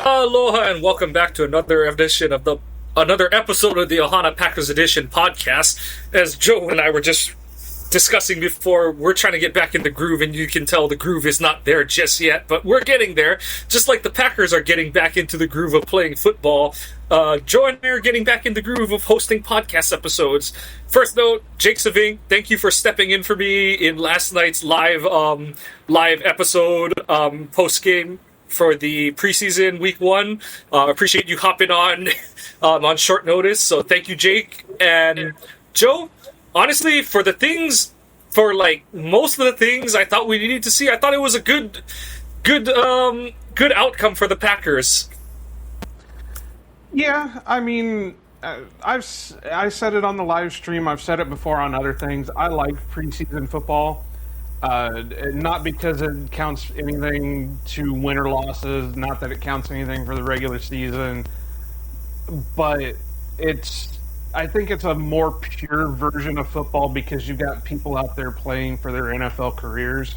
Aloha and welcome back to another episode of the Ohana Packers Edition podcast. As Joe and I were just discussing before, we're trying to get back in the groove, and you can tell the groove is not there just yet, but we're getting there. Just like the Packers are getting back into the groove of playing football, Joe and I are getting back in the groove of hosting podcast episodes. First note, Jake Saving, thank you for stepping in for me in last night's live episode post game for the preseason week 1. Appreciate you hopping on short notice. So thank you, Jake. And Joe, honestly, for most of the things I thought we needed to see, I thought it was a good outcome for the Packers. Yeah, I mean, I said it on the live stream. I've said it before on other things. I like preseason football. Not because it counts anything to win or losses, not that it counts anything for the regular season, but I think it's a more pure version of football because you've got people out there playing for their NFL careers,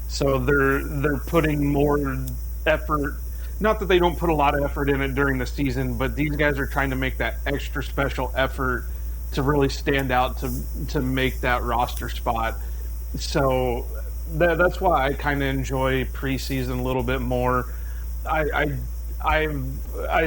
so they're putting more effort. Not that they don't put a lot of effort in it during the season, but these guys are trying to make that extra special effort to really stand out to make that roster spot. So that's why I kind of enjoy preseason a little bit more. I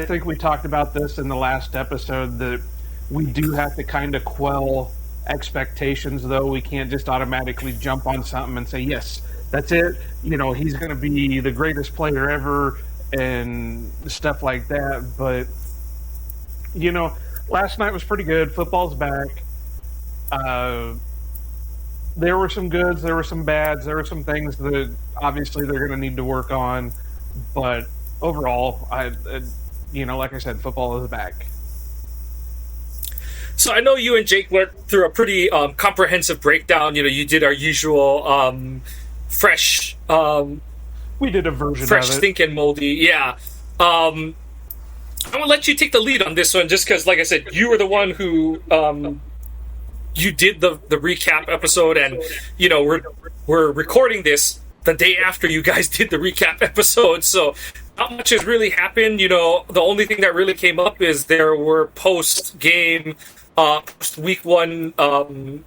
think we talked about this in the last episode that we do have to kind of quell expectations, though. We can't just automatically jump on something and say, yes, that's it. You know, he's going to be the greatest player ever and stuff like that. But, you know, last night was pretty good. Football's back. There were some goods, there were some bads, there were some things that obviously they're going to need to work on. But overall, like I said, football is back. So I know you and Jake went through a pretty comprehensive breakdown. You know, you did our usual fresh. We did a version fresh of it. thinking moldy. Yeah. I'm gonna let you take the lead on this one, just because, like I said, you were the one who. You did the recap episode, and you know we're recording this the day after you guys did the recap episode, so not much has really happened. You know, the only thing that really came up is there were post week 1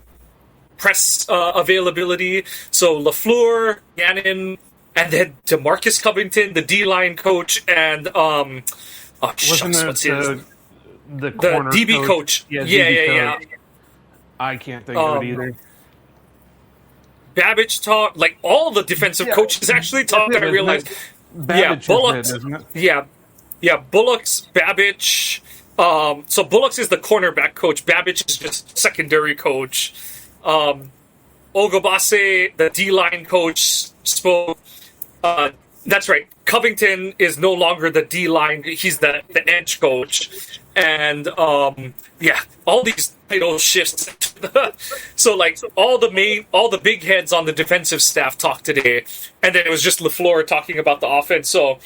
press availability. So LaFleur, Gannon, and then DeMarcus Covington, the D-line coach, and the DB coach. Yeah. I can't think of it either. Babbage talked, like all the defensive coaches actually talked. I realized, Bullocks, isn't it? Bullocks, Babbage. So Bullocks is the cornerback coach. Babbage is just secondary coach. Ogobase, the D-line coach, spoke. That's right. Covington is no longer the D-line. He's the edge coach. And, all these title shifts. So, all the big heads on the defensive staff talked today. And then it was just LaFleur talking about the offense. So,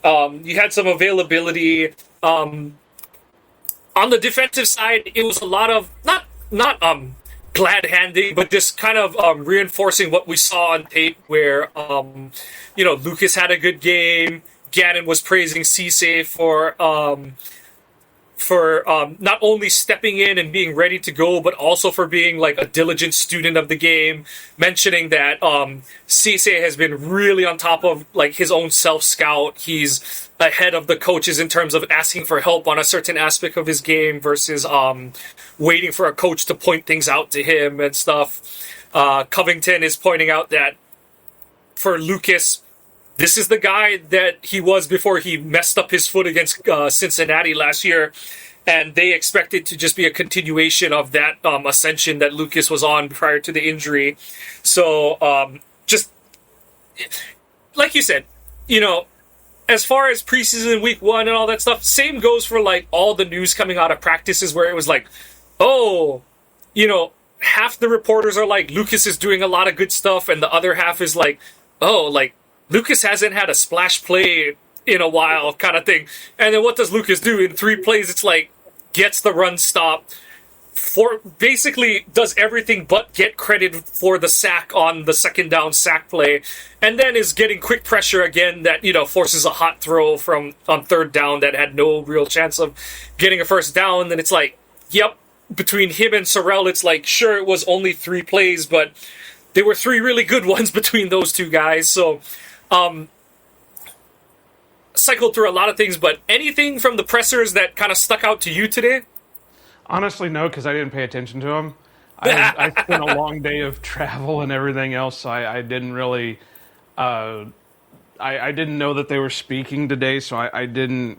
you had some availability. On the defensive side, it was a lot of, not glad-handing, but just kind of reinforcing what we saw on tape where, Lukas had a good game. Gannon was praising Cisse for not only stepping in and being ready to go, but also for being like a diligent student of the game, mentioning that Cisse has been really on top of like his own self-scout. He's ahead of the coaches in terms of asking for help on a certain aspect of his game versus waiting for a coach to point things out to him and stuff. Covington is pointing out that for Lukas, this is the guy that he was before he messed up his foot against Cincinnati last year, and they expect it to just be a continuation of that ascension that Lukas was on prior to the injury. So, just like you said, as far as preseason week 1 and all that stuff, same goes for like all the news coming out of practices where it was like, half the reporters are like, Lukas is doing a lot of good stuff, and the other half is like, Lukas hasn't had a splash play in a while kind of thing. And then what does Lukas do? In 3 plays, it's like, gets the run stop, for basically does everything but get credit for the sack on the second down sack play, and then is getting quick pressure again that, forces a hot throw from on third down that had no real chance of getting a first down. Then it's like, yep, between him and Sorrell, it's like, sure, it was only 3 plays, but there were 3 really good ones between those 2 guys. So, cycled through a lot of things, but anything from the pressers that kind of stuck out to you today? Honestly, no, because I didn't pay attention to them. I spent a long day of travel and everything else, so I didn't really... I didn't know that they were speaking today, so I didn't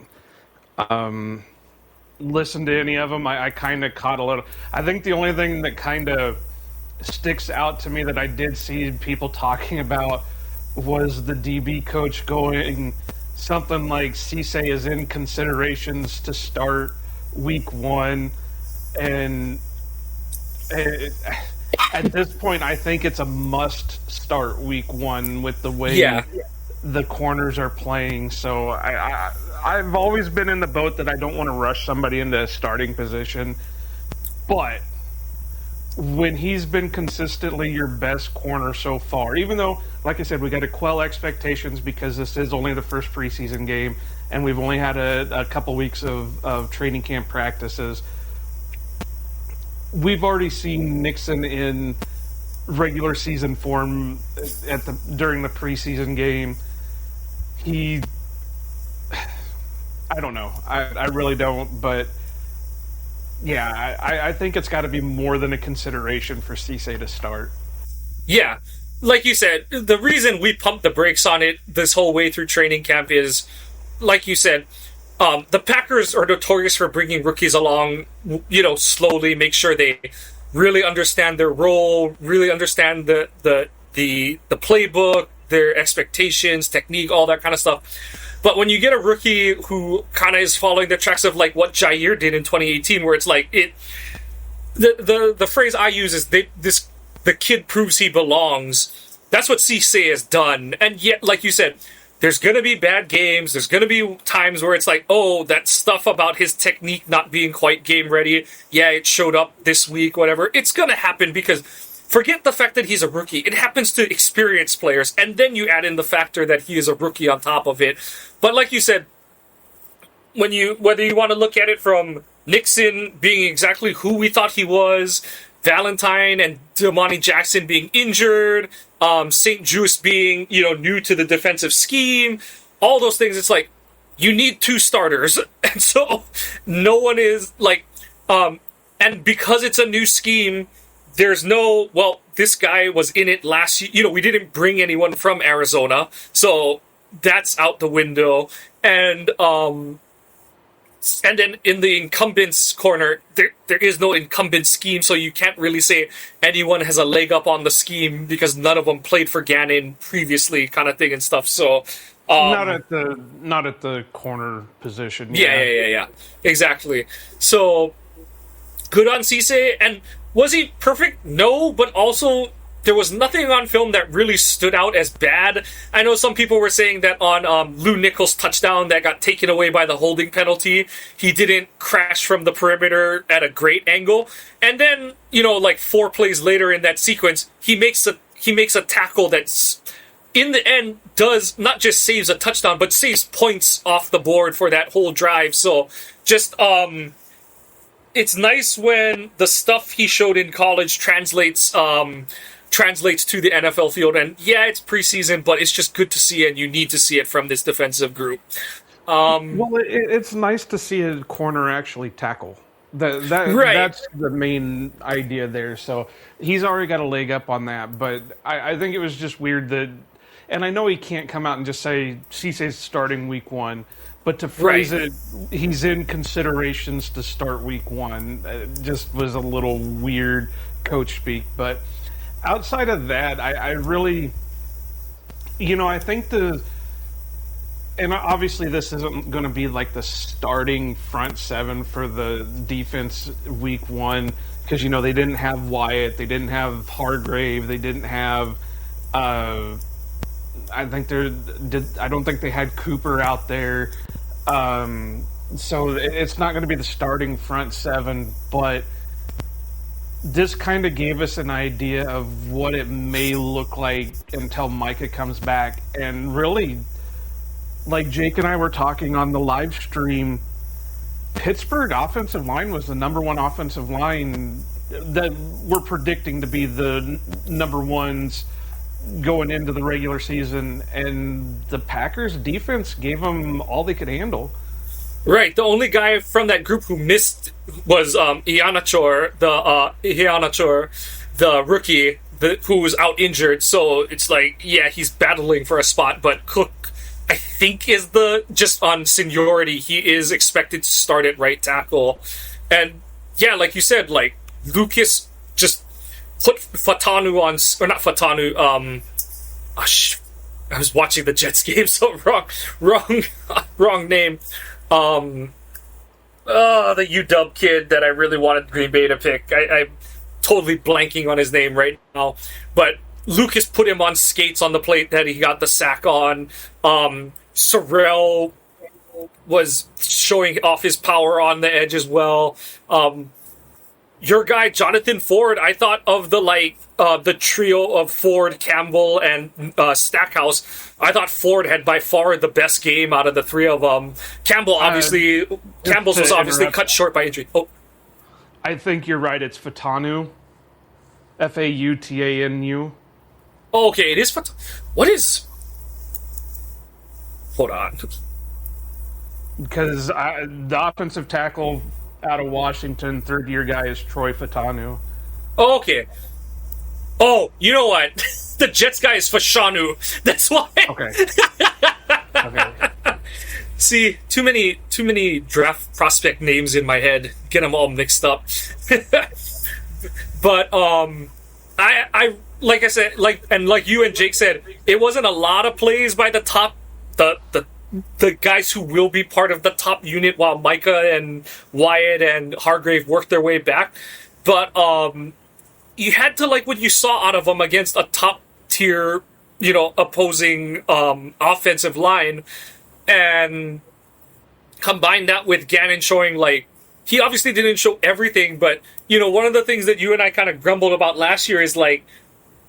listen to any of them. I kind of caught a little... I think the only thing that kind of sticks out to me that I did see people talking about was the DB coach going something like Cisse is in considerations to start week 1. And at this point, I think it's a must start week 1 with the way the corners are playing. So I've always been in the boat that I don't want to rush somebody into a starting position. But when he's been consistently your best corner so far, even though, like I said, we got to quell expectations because this is only the first preseason game and we've only had a couple weeks of training camp practices. We've already seen Nixon in regular season form during the preseason game. I don't know. I really don't, but yeah, I think it's got to be more than a consideration for Cisse to start. Yeah, like you said, the reason we pumped the brakes on it this whole way through training camp is, like you said, the Packers are notorious for bringing rookies along, slowly, make sure they really understand their role, really understand the playbook, their expectations, technique, all that kind of stuff. But when you get a rookie who kind of is following the tracks of like what Jair did in 2018, where it's like the phrase I use is the kid proves he belongs. That's what Cisse has done, and yet, like you said, there's going to be bad games. There's going to be times where it's like, oh, that stuff about his technique not being quite game ready. Yeah, it showed up this week, whatever. It's going to happen because forget the fact that he's a rookie. It happens to experienced players. And then you add in the factor that he is a rookie on top of it. But like you said, whether you want to look at it from Nixon being exactly who we thought he was, Valentine and Damani Jackson being injured, St. Juste being, new to the defensive scheme, all those things, it's like, you need 2 starters. And so no one is like, and because it's a new scheme, there's no, well, this guy was in it last year. We didn't bring anyone from Arizona, so that's out the window. And then in the incumbents corner, there is no incumbent scheme, so you can't really say anyone has a leg up on the scheme because none of them played for Gannon previously, kind of thing and stuff. So not at the corner position. Yeah, exactly. So good on Cisse. And was he perfect? No, but also there was nothing on film that really stood out as bad. I know some people were saying that on Lou Nichols' touchdown that got taken away by the holding penalty, he didn't crash from the perimeter at a great angle. And then, like 4 plays later in that sequence, he makes a tackle that's, in the end, does not just saves a touchdown, but saves points off the board for that whole drive. So just, it's nice when the stuff he showed in college translates to the NFL field. And yeah, it's preseason, but it's just good to see, and you need to see it from this defensive group. Well, it's nice to see a corner actually tackle. Right. That's the main idea there. So he's already got a leg up on that, but I think it was just weird that, and I know he can't come out and just say Cisse's starting week 1, but to phrase it, he's in considerations to start week 1, just was a little weird coach speak. But outside of that, I really, I think and obviously this isn't going to be like the starting front 7 for the defense week 1, because, they didn't have Wyatt, they didn't have Hargrave, they didn't have, I don't think they had Cooper out there. So it's not going to be the starting front 7, but this kind of gave us an idea of what it may look like until Micah comes back. And really, like Jake and I were talking on the live stream, Pittsburgh offensive line was the number one offensive line that we're predicting to be the number ones going into the regular season, and the Packers defense gave them all they could handle. Right. The only guy from that group who missed was Iheanacho, the rookie, who was out injured. So it's like, yeah, he's battling for a spot, but Cook, I think, is just on seniority, he is expected to start at right tackle. And yeah, like you said, like Lucas just put Fatanu on, or not Fatanu, I was watching the Jets game, so wrong name. The UW kid that I really wanted Green Bay to pick. I'm totally blanking on his name right now. But Lucas put him on skates on the plate that he got the sack on. Sorrell was showing off his power on the edge as well. Your guy, Jonathan Ford, I thought of the trio of Ford, Campbell, and Stackhouse. I thought Ford had by far the best game out of the three of them. Campbell's was obviously cut short by injury. Oh, I think you're right. It's Fatanu. Fautanu. oh okay, it is Fatanu. What is... Hold on. Because the offensive tackle out of Washington, third-year guy, is Troy Fatanu. Oh, okay. Oh, you know what? The Jets guy is Fashanu. That's why. Okay. Okay. See, too many draft prospect names in my head. Get them all mixed up. But I like I said, like you and Jake said, it wasn't a lot of plays by the top the guys who will be part of the top unit while Micah and Wyatt and Hargrave work their way back. But you had to like what you saw out of them against a top tier, opposing offensive line, and combine that with Gannon showing like he obviously didn't show everything, but one of the things that you and I kind of grumbled about last year is like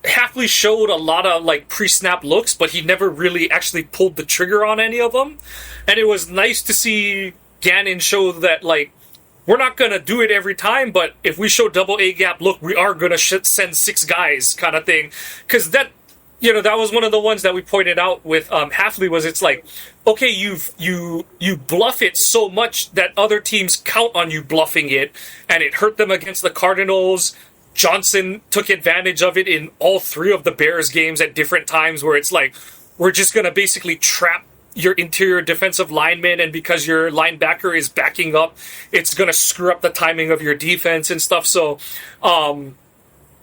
Hafley showed a lot of like pre-snap looks, but he never really actually pulled the trigger on any of them. And it was nice to see Gannon show that like we're not going to do it every time, but if we show double A gap look, we are going to send 6 guys kind of thing. Because that was one of the ones that we pointed out with Hafley was it's like, okay, you bluff it so much that other teams count on you bluffing it, and it hurt them against the Cardinals. Johnson took advantage of it in all 3 of the Bears games at different times where it's like, we're just going to basically trap your interior defensive lineman, and because your linebacker is backing up, it's going to screw up the timing of your defense and stuff. So,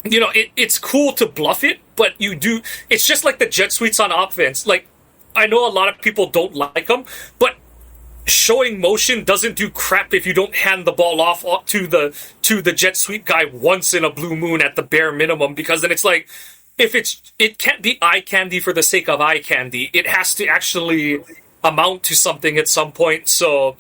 it's cool to bluff it, but it's just like the jet sweeps on offense. Like, I know a lot of people don't like them, but showing motion doesn't do crap if you don't hand the ball off to the jet sweep guy once in a blue moon at the bare minimum, because then it's like, it can't be eye candy for the sake of eye candy. It has to actually amount to something at some point. So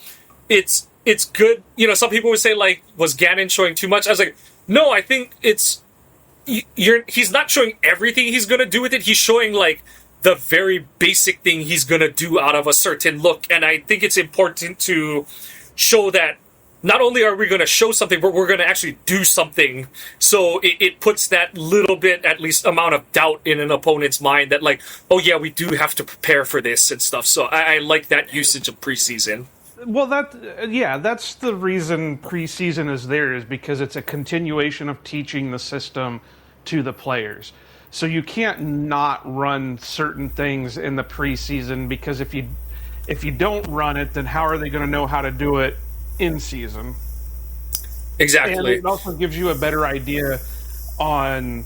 it's good. Some people would say like, was Gannon showing too much? I was like, no, I think he's not showing everything he's going to do with it. He's showing like the very basic thing he's going to do out of a certain look. And I think it's important to show that not only are we going to show something, but we're going to actually do something. So it puts that little bit, at least, amount of doubt in an opponent's mind that like, oh yeah, we do have to prepare for this and stuff. So I like that usage of preseason. Well, that's the reason preseason is there, is because it's a continuation of teaching the system to the players. So you can't not run certain things in the preseason, because if you don't run it, then how are they going to know how to do it in season? Exactly. And it also gives you a better idea on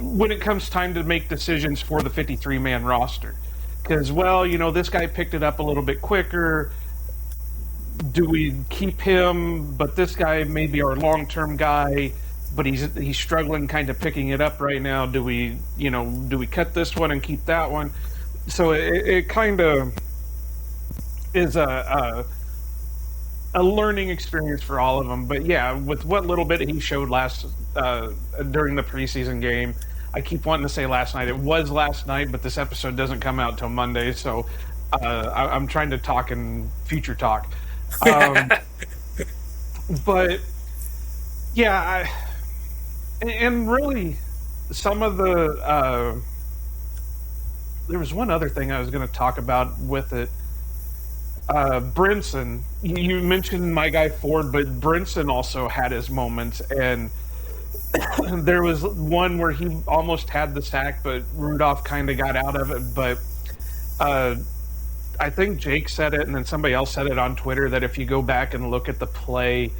when it comes time to make decisions for the 53-man roster. Because, this guy picked it up a little bit quicker. Do we keep him? But this guy may be our long-term guy, but he's struggling kind of picking it up right now. Do we cut this one and keep that one? So it kind of is a learning experience for all of them. But yeah, with what little bit he showed during the preseason game, I keep wanting to say last night. It was last night, but this episode doesn't come out till Monday, so I'm trying to talk in future talk. But yeah, and really, some of the there was one other thing I was going to talk about with it. Brinson, you mentioned my guy Ford, but Brinson also had his moments, and there was one where he almost had the sack, but Rudolph kind of got out of it. But I think Jake said it, and then somebody else said it on Twitter, that if you go back and look at the play,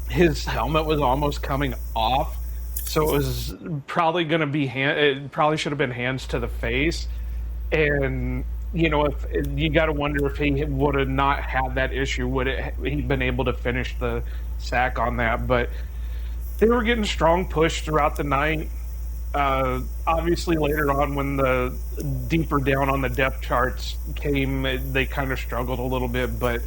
his helmet was almost coming off, so it was probably going to be it probably should have been hands to the face. And if you got to wonder if he would have not had that issue, would he been able to finish the sack on that? But they were getting strong push throughout the night. Obviously, later on, when the deeper down on the depth charts came, they kind of struggled a little bit. But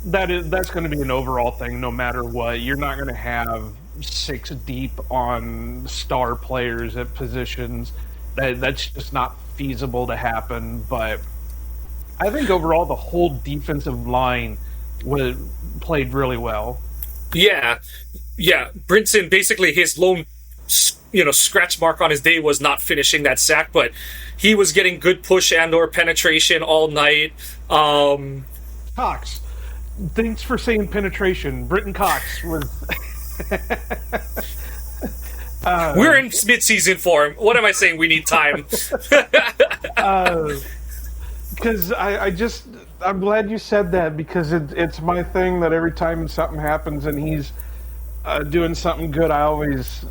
that's going to be an overall thing, no matter what. You're not going to have 6 deep on star players at positions. That's just not feasible to happen. But I think overall, the whole defensive line played really well. Yeah. Brinson, basically his lone, scratch mark on his day was not finishing that sack, but he was getting good push and/or penetration all night. Cox, thanks for saying penetration. Britton Cox was. We're in mid-season form. What am I saying? We need time. Because I'm glad you said that, because it's my thing that every time something happens and he's doing something good, I always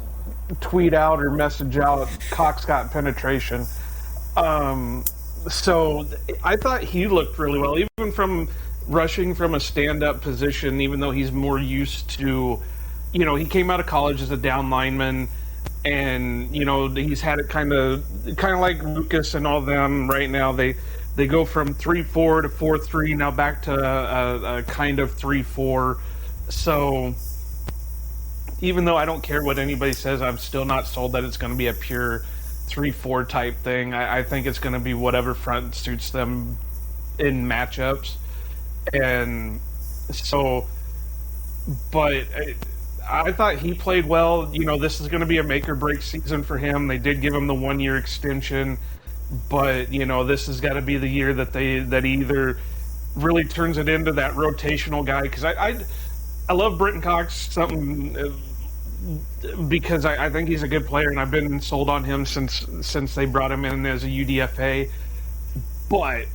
tweet out or message out, Cox got penetration. So I thought he looked really well, even from rushing from a stand-up position, even though he's more used to, he came out of college as a down lineman, and, he's had it kind of like Lucas and all them right now. They go from 3-4 to 4-3, now back to a kind of 3-4. So even though I don't care what anybody says, I'm still not sold that it's going to be a pure 3-4 type thing. I think it's going to be whatever front suits them in matchups. And so, but I thought he played well. This is going to be a make or break season for him. They did give him the 1-year extension, but this has got to be the year that he either really turns it into that rotational guy. Because I love Britton Cox because I think he's a good player, and I've been sold on him since they brought him in as a UDFA. But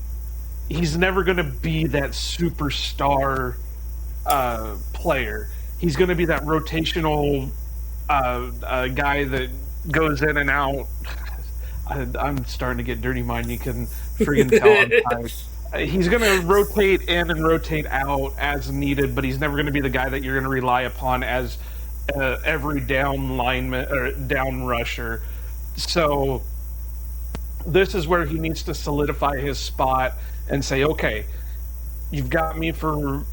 he's never going to be that superstar player. He's going to be that rotational guy that goes in and out. I'm starting to get dirty mind. You can friggin' tell I'm tired. He's going to rotate in and rotate out as needed, but he's never going to be the guy that you're going to rely upon as every down lineman or down rusher. So this is where he needs to solidify his spot and say, okay, you've got me for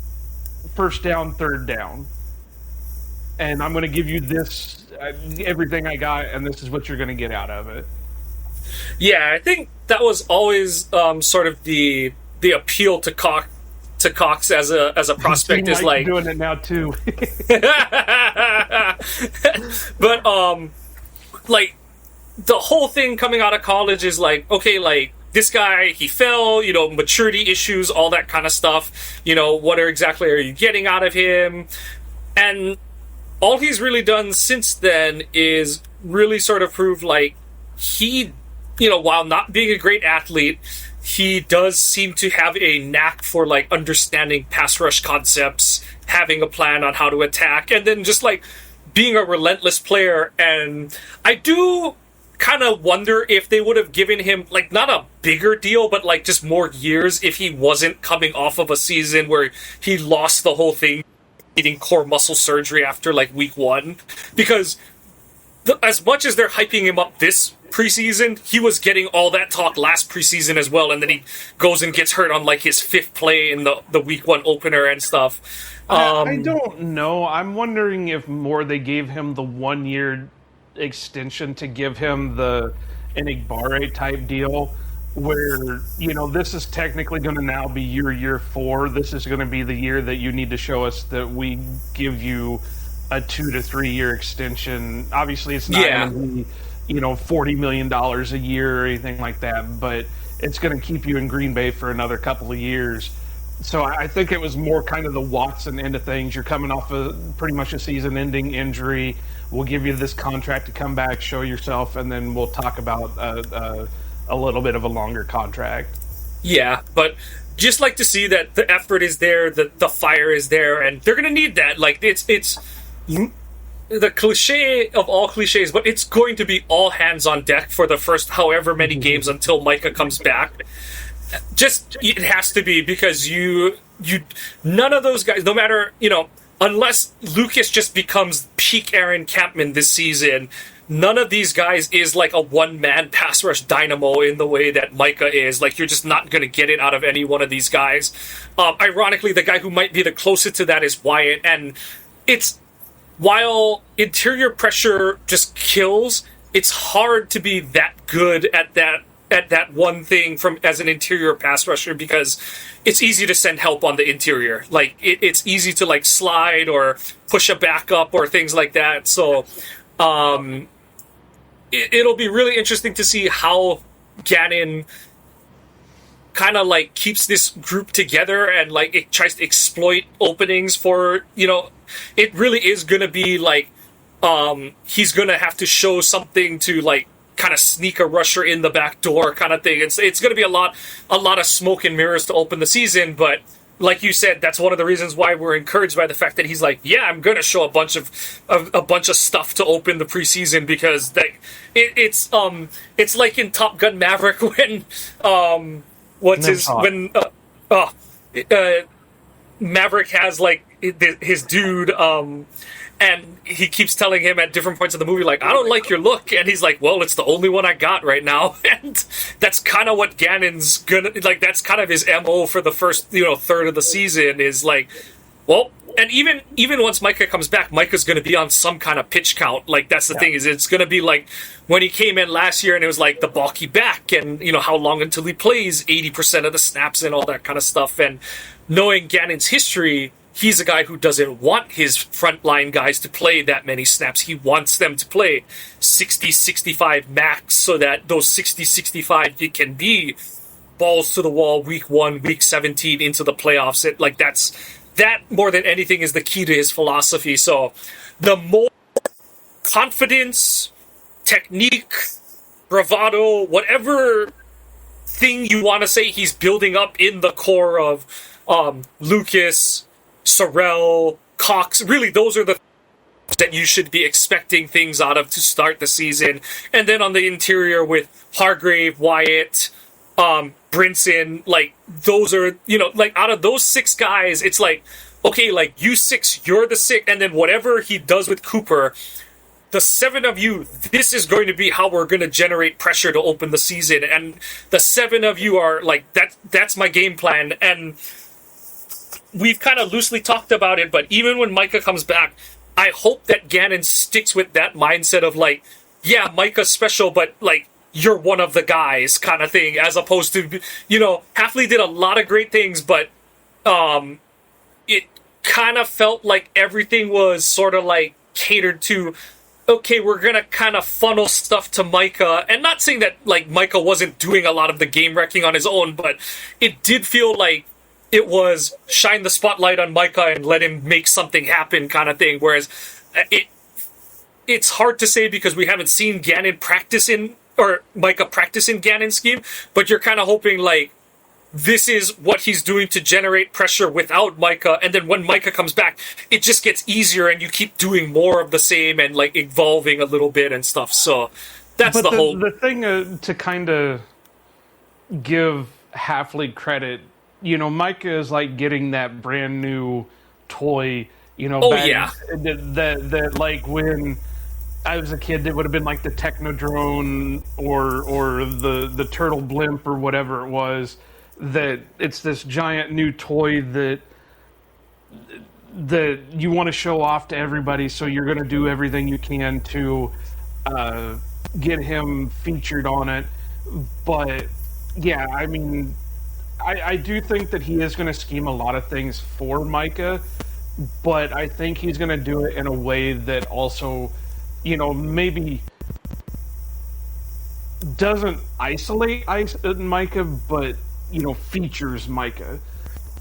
first down, third down, and I'm going to give you this, everything I got, and this is what you're going to get out of it. Yeah, I think that was always sort of the appeal to Cox as a prospect is like doing it now too. But like the whole thing coming out of college is like, okay, like this guy, he fell, maturity issues, all that kind of stuff. What exactly are you getting out of him? And all he's really done since then is really sort of prove like he, while not being a great athlete, he does seem to have a knack for like understanding pass rush concepts, having a plan on how to attack, and then just like being a relentless player. And I do kind of wonder if they would have given him like not a bigger deal, but like just more years if he wasn't coming off of a season where he lost the whole thing, needing core muscle surgery after like week 1. Because as much as they're hyping him up this preseason, he was getting all that talk last preseason as well, and then he goes and gets hurt on like his 5th play in the week 1 opener and stuff. I don't know. I'm wondering if more they gave him the 1-year extension to give him the Enigbare type deal, where, this is technically going to now be your year 4. This is going to be the year that you need to show us that we give you a 2 to 3 year extension. Obviously, it's not going to be, $40 million a year or anything like that, but it's going to keep you in Green Bay for another couple of years. So I think it was more kind of the Watson end of things. You're coming off pretty much a season-ending injury. We'll give you this contract to come back, show yourself, and then we'll talk about a little bit of a longer contract. Yeah, but just like to see that the effort is there, the fire is there, and they're going to need that. Like, it's the cliche of all cliches, but it's going to be all hands on deck for the first however many games until Micah comes back. Just, it has to be, because you none of those guys, no matter, unless Lucas just becomes peak Aaron Campman this season, none of these guys is like a one-man pass rush dynamo in the way that Micah is. Like, you're just not going to get it out of any one of these guys. Ironically, the guy who might be the closest to that is Wyatt, and while interior pressure just kills, it's hard to be that good at that one thing as an interior pass rusher, because it's easy to send help on the interior. Like, it's easy to like slide or push a back up or things like that. So it'll be really interesting to see how Gannon kind of like keeps this group together and like it tries to exploit openings for, it really is going to be like he's going to have to show something to like kind of sneak a rusher in the back door kind of thing. It's going to be a lot of smoke and mirrors to open the season, but like you said, that's one of the reasons why we're encouraged by the fact that he's like, yeah, I'm going to show a bunch of stuff to open the preseason, because it's like in Top Gun Maverick when Maverick has like his dude and he keeps telling him at different points of the movie, like, I don't like your look. And he's like, well, it's the only one I got right now. And that's kind of what Gannon's gonna, like, that's kind of his MO for the first, third of the season is like, well, and even once Micah comes back, Micah's going to be on some kind of pitch count. Like, that's the thing, is it's going to be like when he came in last year and it was like the balky back and, how long until he plays 80% of the snaps and all that kind of stuff. And knowing Gannon's history, he's a guy who doesn't want his frontline guys to play that many snaps. He wants them to play 60, 65 max, so that those 60, 65, it can be balls to the wall week 1, week 17 into the playoffs. That more than anything is the key to his philosophy. So the more confidence, technique, bravado, whatever thing you want to say he's building up in the core of Lucas, Sorrell, Cox, really those are the that you should be expecting things out of to start the season. And then on the interior with Hargrave, Wyatt, Brinson, like those are, like out of those 6 guys, it's like, okay, like you 6, you're the 6, and then whatever he does with Cooper, the 7 of you, this is going to be how we're going to generate pressure to open the season. And the 7 of you are like, that's my game plan. And we've kind of loosely talked about it, but even when Micah comes back, I hope that Gannon sticks with that mindset of like, yeah, Micah's special, but like, you're one of the guys kind of thing, as opposed to, Hafley did a lot of great things, but it kind of felt like everything was sort of like catered to, okay, we're going to kind of funnel stuff to Micah. And not saying that like Micah wasn't doing a lot of the game wrecking on his own, but it did feel like it was shine the spotlight on Micah and let him make something happen kind of thing. Whereas it's hard to say because we haven't seen Gannon Micah practice in Gannon's scheme, but you're kind of hoping like this is what he's doing to generate pressure without Micah, and then when Micah comes back, it just gets easier and you keep doing more of the same and like evolving a little bit and stuff. So that's the thing to kind of give Hafley credit. Micah is like getting that brand new toy, that like when I was a kid, it would have been like the Technodrome or the Turtle Blimp or whatever it was. That it's this giant new toy that you want to show off to everybody, so you're going to do everything you can to get him featured on it. But yeah, I mean, I do think that he is going to scheme a lot of things for Micah, but I think he's going to do it in a way that also, maybe doesn't isolate Micah, but, features Micah.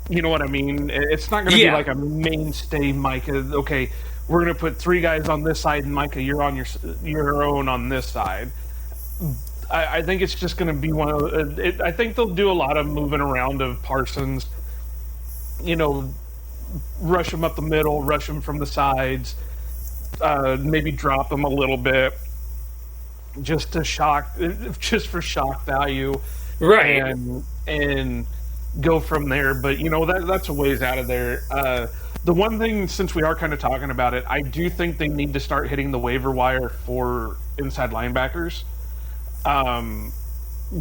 You know what I mean? It's not going to be like a mainstay Micah. Okay, we're going to put 3 guys on this side, and Micah, you're on your own on this side. I think it's just going to be one of. I think they'll do a lot of moving around of Parsons. Rush him up the middle, rush him from the sides, maybe drop him a little bit, just for shock value, right? And go from there. But that's a ways out of there. The one thing, since we are kind of talking about it, I do think they need to start hitting the waiver wire for inside linebackers.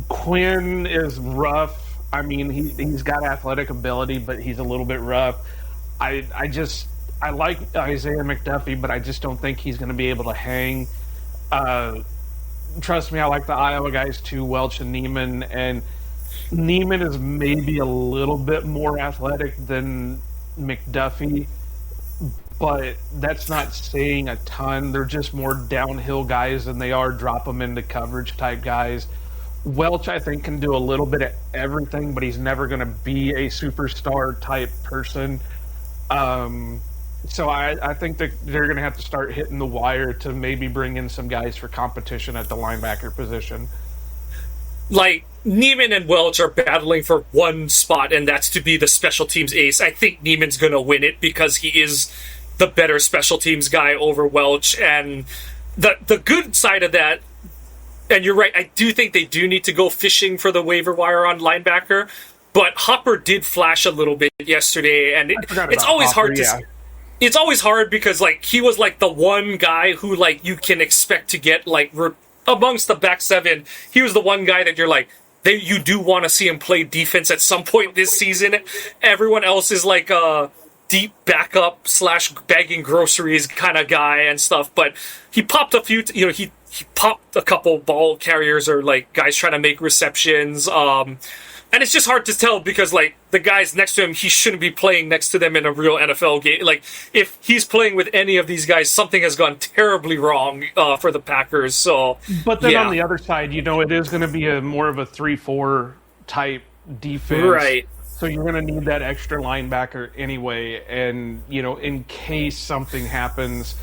Quinn is rough. I mean, he's got athletic ability, but he's a little bit rough. I like Isaiah McDuffie, but I just don't think he's going to be able to hang. Trust me, I like the Iowa guys too, Welch and Neiman, and Neiman is maybe a little bit more athletic than McDuffie, but that's not saying a ton. They're just more downhill guys than they are drop them into coverage type guys. Welch, I think, can do a little bit of everything, but he's never going to be a superstar type person. So I think that they're going to have to start hitting the wire to maybe bring in some guys for competition at the linebacker position. Like, Neiman and Welch are battling for one spot, and that's to be the special teams ace. I think Neiman's going to win it because he is the better special teams guy over Welch. And the good side of that, and you're right, I do think they do need to go fishing for the waiver wire on linebacker, but Hopper did flash a little bit yesterday, and it's always hard to... It's always hard because, like, he was, like, the one guy who, like, you can expect to get, like, amongst the back seven, he was the one guy that you're like, you do want to see him play defense at some point this season. Everyone else is, like, a deep backup / bagging groceries kind of guy and stuff, but he popped a few, he popped a couple ball carriers or, like, guys trying to make receptions, and it's just hard to tell because, like, the guys next to him, he shouldn't be playing next to them in a real NFL game. Like, if he's playing with any of these guys, something has gone terribly wrong for the Packers. So, but then on the other side, it is going to be a more of a 3-4 type defense. Right. So you're going to need that extra linebacker anyway. And, in case something happens,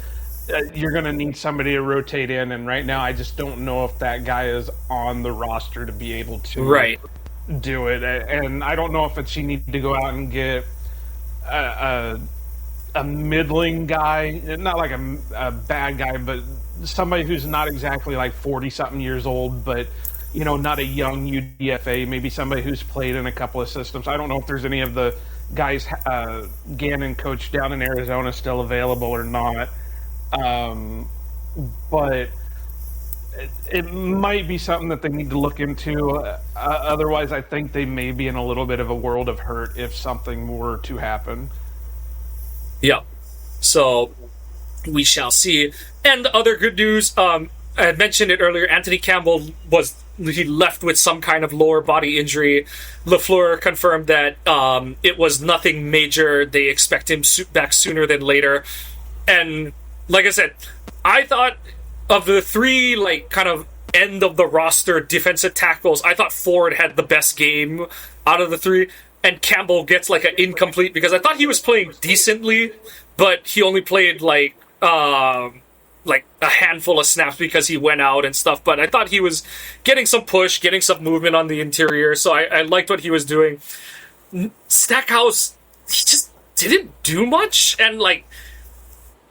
you're going to need somebody to rotate in. And right now, I just don't know if that guy is on the roster to be able to do it. And I don't know if you need to go out and get a middling guy, not like a bad guy, but somebody who's not exactly like 40-something years old, but, not a young UDFA, maybe somebody who's played in a couple of systems. I don't know if there's any of the guys Gannon coached down in Arizona still available or not. But it might be something that they need to look into. Otherwise, I think they may be in a little bit of a world of hurt if something were to happen. Yeah. So we shall see. And other good news, I had mentioned it earlier, Anthony Campbell he left with some kind of lower body injury. LaFleur confirmed that it was nothing major. They expect him back sooner than later. And like I said, I thought of the 3, like, kind of end of the roster defensive tackles, I thought Ford had the best game out of the 3, and Campbell gets, like, an incomplete because I thought he was playing decently, but he only played, like a handful of snaps because he went out and stuff, but I thought he was getting some push, getting some movement on the interior, so I liked what he was doing. Stackhouse, he just didn't do much, and, like,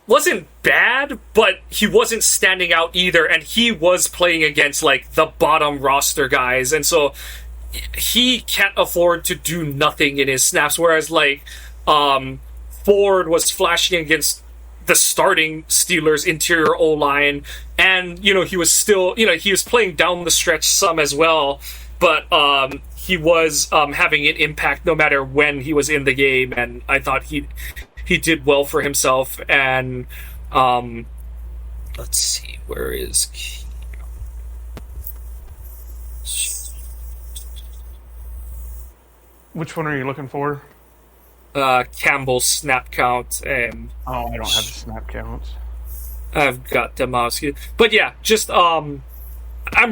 wasn't bad, but he wasn't standing out either, and he was playing against, like, the bottom roster guys, and so he can't afford to do nothing in his snaps, whereas, like, Ford was flashing against the starting Steelers interior O-line, and he was still he was playing down the stretch some as well, but he was having an impact no matter when he was in the game, and I thought he did well for himself. And let's see, where is which one are you looking for? Campbell's snap count, and I don't have the snap counts. I've got Demowski. But yeah, just I'm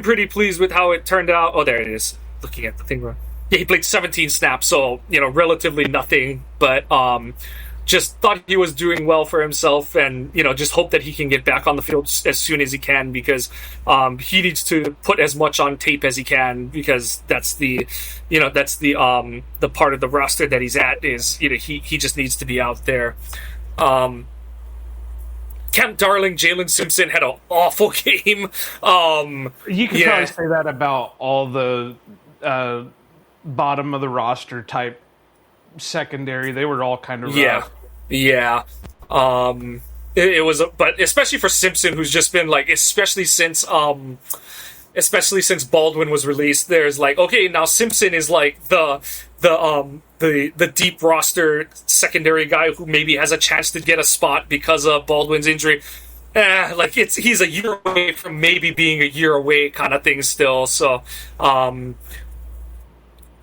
pretty pleased with how it turned out. Oh, there it is. Looking at the thing. Yeah, he played 17 snaps, so relatively nothing. But just thought he was doing well for himself, and just hope that he can get back on the field as soon as he can, because he needs to put as much on tape as he can, because that's the part of the roster that he's at is he just needs to be out there. Kemp Darling, Jalen Simpson had an awful game. You could probably say that about all the bottom of the roster type secondary. They were all kind of rough. Yeah. It was, but especially for Simpson, who's just been especially since Baldwin was released, there's okay, now Simpson is the deep roster secondary guy who maybe has a chance to get a spot because of Baldwin's injury. He's a year away from maybe being a year away kind of thing still. So,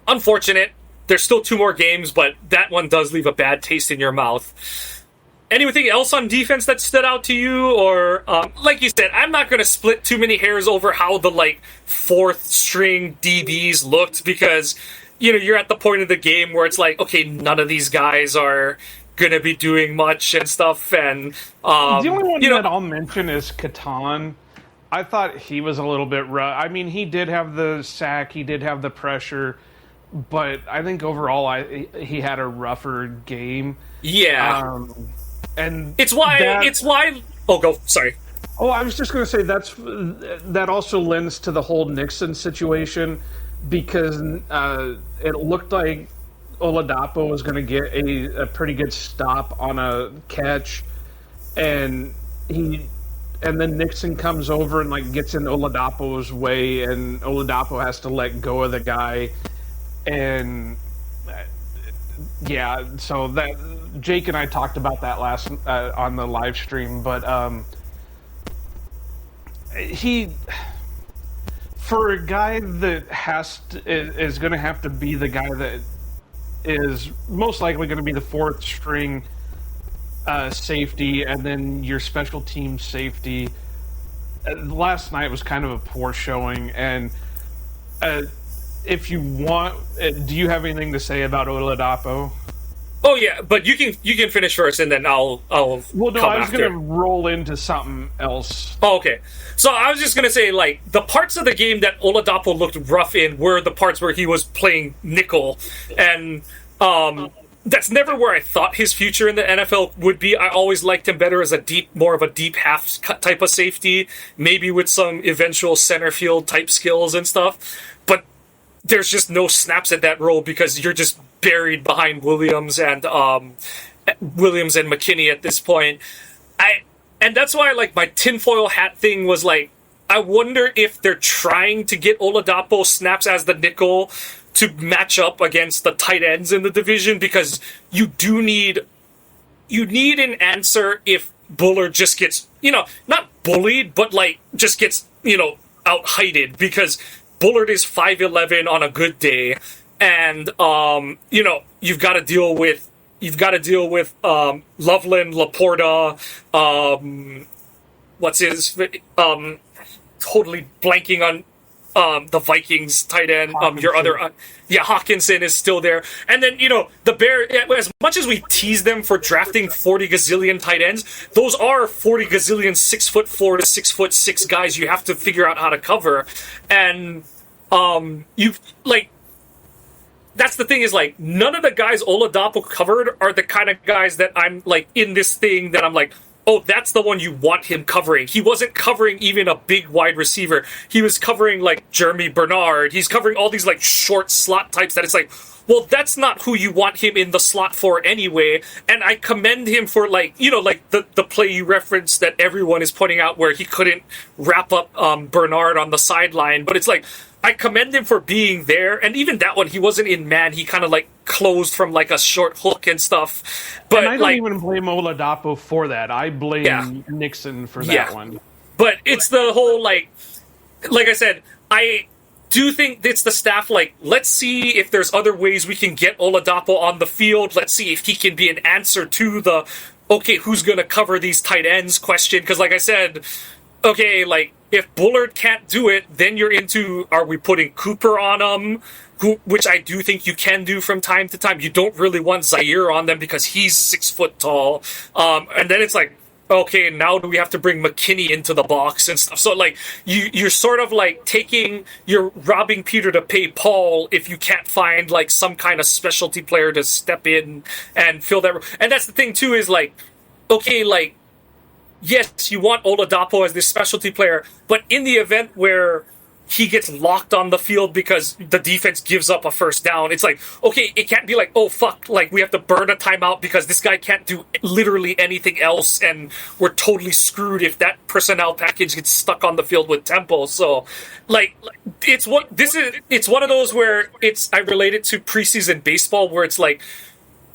unfortunate. There's still 2 more games, but that one does leave a bad taste in your mouth. Anything else on defense that stood out to you? Or, like you said, I'm not going to split too many hairs over how the, 4th-string DBs looked, because, you're at the point of the game where it's okay, none of these guys are going to be doing much and stuff. And the only one that I'll mention is Catan. I thought he was a little bit rough. I mean, he did have the sack, he did have the pressure, but I think overall he had a rougher game. Yeah. And it's why. Oh, go. Sorry. Oh, I was just going to say that also lends to the whole Nixon situation, because it looked like Oladapo was going to get a pretty good stop on a catch, and then Nixon comes over and gets in Oladapo's way, and Oladapo has to let go of the guy. And yeah, so that Jake and I talked about that last on the live stream, but he, for a guy that is going to have to be the guy that is most likely going to be the 4th string safety, and then your special team safety. Last night was kind of a poor showing, and if you want, do you have anything to say about Oladapo? Oh yeah, but you can finish first, and then I'll well, no, come I was after. going to roll into something else. Oh, okay. So I was just going to say, the parts of the game that Oladapo looked rough in were the parts where he was playing nickel, and that's never where I thought his future in the NFL would be. I always liked him better as more of a deep half type of safety, maybe with some eventual center field type skills and stuff. But there's just no snaps at that role, because you're just buried behind Williams and McKinney at this point. And that's why my tinfoil hat thing was I wonder if they're trying to get Oladapo snaps as the nickel to match up against the tight ends in the division, because you need an answer if Bullard just gets, not bullied, but just gets, out-heighted, because Bullard is 5'11" on a good day, and you've got to deal with Loveland, Laporta, totally blanking on the Vikings tight end. Your other Hawkinson is still there, and then the Bears. As much as we tease them for drafting 40 gazillion tight ends, those are 40 gazillion 6'4" to 6'6" guys you have to figure out how to cover, and that's the thing is none of the guys Oladapo covered are the kind of guys that I'm in this thing that I'm oh, that's the one you want him covering. He wasn't covering even a big wide receiver. He was covering Jeremy Bernard. He's covering all these short slot types that it's well, that's not who you want him in the slot for anyway. And I commend him for, like, like the play you referenced that everyone is pointing out where he couldn't wrap up Bernard on the sideline. But it's like, I commend him for being there. And even that one, he wasn't in man. He kind of like closed from like a short hook and stuff. But and I don't even blame Oladapo for that. I blame Nixon for that one. But it's the whole, like I said, I do think it's the staff, like, let's see if there's other ways we can get Oladapo on the field. Let's see if he can be an answer to the, okay, who's going to cover these tight ends question. Because, like I said, okay, like, if Bullard can't do it, then you're into, are we putting Cooper on him? Which I do think you can do from time to time. You don't really want Zaire on them because he's 6 foot tall. And then it's like, okay, now do we have to bring McKinney into the box and stuff? So, like, you're sort of, like, you're robbing Peter to pay Paul if you can't find, like, some kind of specialty player to step in and fill that. And that's the thing, too, is, like, okay, like, yes, you want Oladapo as this specialty player, but in the event where he gets locked on the field because the defense gives up a first down, it's like, okay, it can't be like, oh, fuck, like, we have to burn a timeout because this guy can't do literally anything else, and we're totally screwed if that personnel package gets stuck on the field with Temple. So, like it's one of those where I relate it to preseason baseball, where it's like,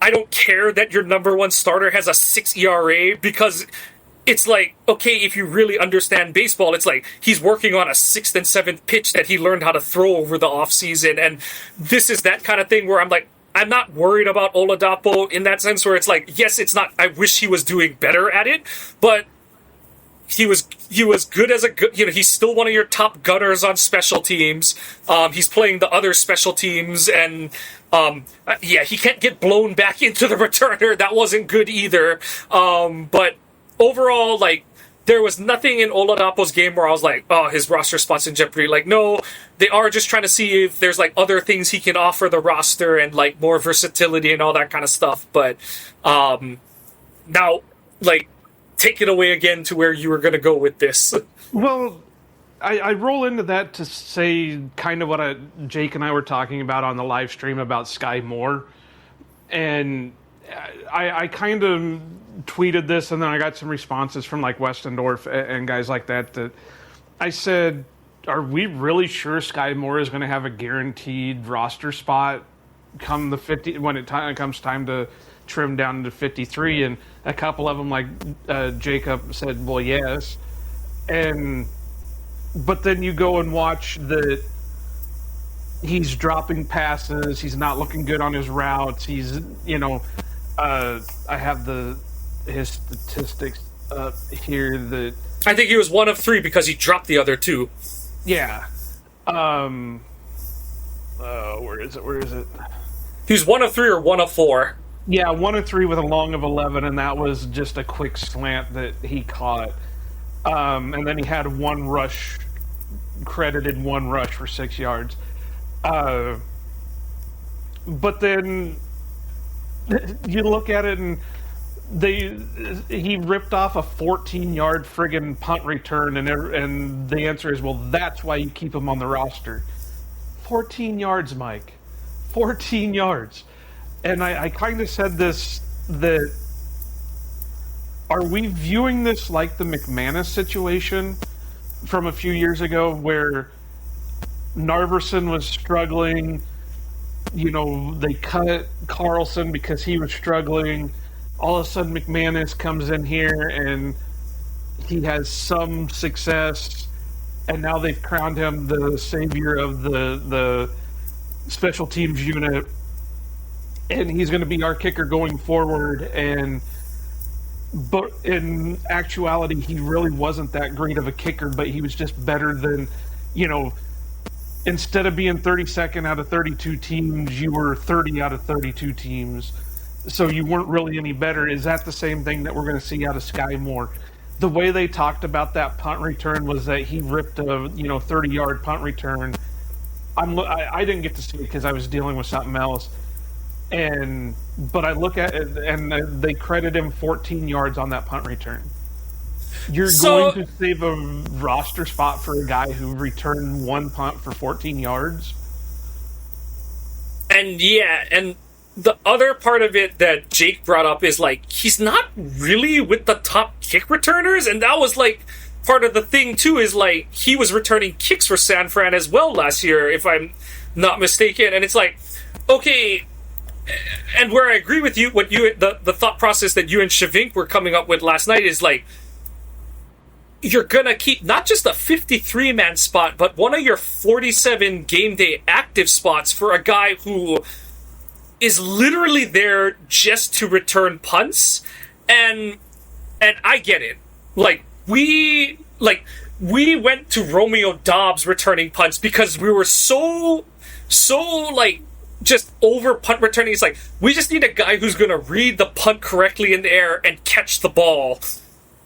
I don't care that your number one starter has a 6 ERA, because it's like, okay, if you really understand baseball, it's like he's working on a 6th and 7th pitch that he learned how to throw over the offseason. And this is that kind of thing where I'm like, I'm not worried about Oladapo in that sense, where it's like, yes, it's not, I wish he was doing better at it, but he was good as a good, he's still one of your top gunners on special teams. He's playing the other special teams, and he can't get blown back into the returner. That wasn't good either. But overall, like, there was nothing in Oladapo's game where I was like, oh, his roster spot's in jeopardy. Like, no, they are just trying to see if there's, like, other things he can offer the roster and, like, more versatility and all that kind of stuff. But now, like, take it away again to where you were going to go with this. Well, I roll into that to say kind of what Jake and I were talking about on the live stream about Sky Moore. And I kind of tweeted this, and then I got some responses from, like, Westendorf and guys like that I said, are we really sure Sky Moore is going to have a guaranteed roster spot come the 50 when it comes time to trim down to 53? And a couple of them, like Jacob, said, well, yes. But then you go and watch that he's dropping passes, he's not looking good on his routes, he's, I have his statistics up here. That I think he was 1 of 3 because he dropped the other 2. Yeah. Where is it? He was 1 of 3 or 1 of 4. Yeah, 1 of 3 with a long of 11, and that was just a quick slant that he caught. And then he had credited one rush for 6 yards. But then you look at it, and he ripped off a 14-yard friggin' punt return, and the answer is, well, that's why you keep him on the roster. 14 yards, Mike. 14 yards. And I kind of said this, that are we viewing this like the McManus situation from a few years ago, where Narverson was struggling, they cut Carlson because he was struggling. All of a sudden, McManus comes in here and he has some success, and now they've crowned him the savior of the special teams unit, and he's going to be our kicker going forward. But in actuality, he really wasn't that great of a kicker, but he was just better than, instead of being 32nd out of 32 teams, you were 30 out of 32 teams. So you weren't really any better. Is that the same thing that we're going to see out of Sky Moore? The way they talked about that punt return was that he ripped a 30-yard punt return. I didn't get to see it because I was dealing with something else. But I look at it, and they credit him 14 yards on that punt return. You're going to save a roster spot for a guy who returned one punt for 14 yards? And yeah, and the other part of it that Jake brought up is like he's not really with the top kick returners, and that was like part of the thing too. Is like he was returning kicks for San Fran as well last year, if I'm not mistaken. And it's like, okay, and where I agree with you, the thought process that you and Shavink were coming up with last night is like, you're gonna keep not just a 53-man spot, but one of your 47 game day active spots for a guy who is literally there just to return punts. And I get it. Like we went to Romeo Dobbs returning punts because we were so like just over punt returning. It's like we just need a guy who's gonna read the punt correctly in the air and catch the ball.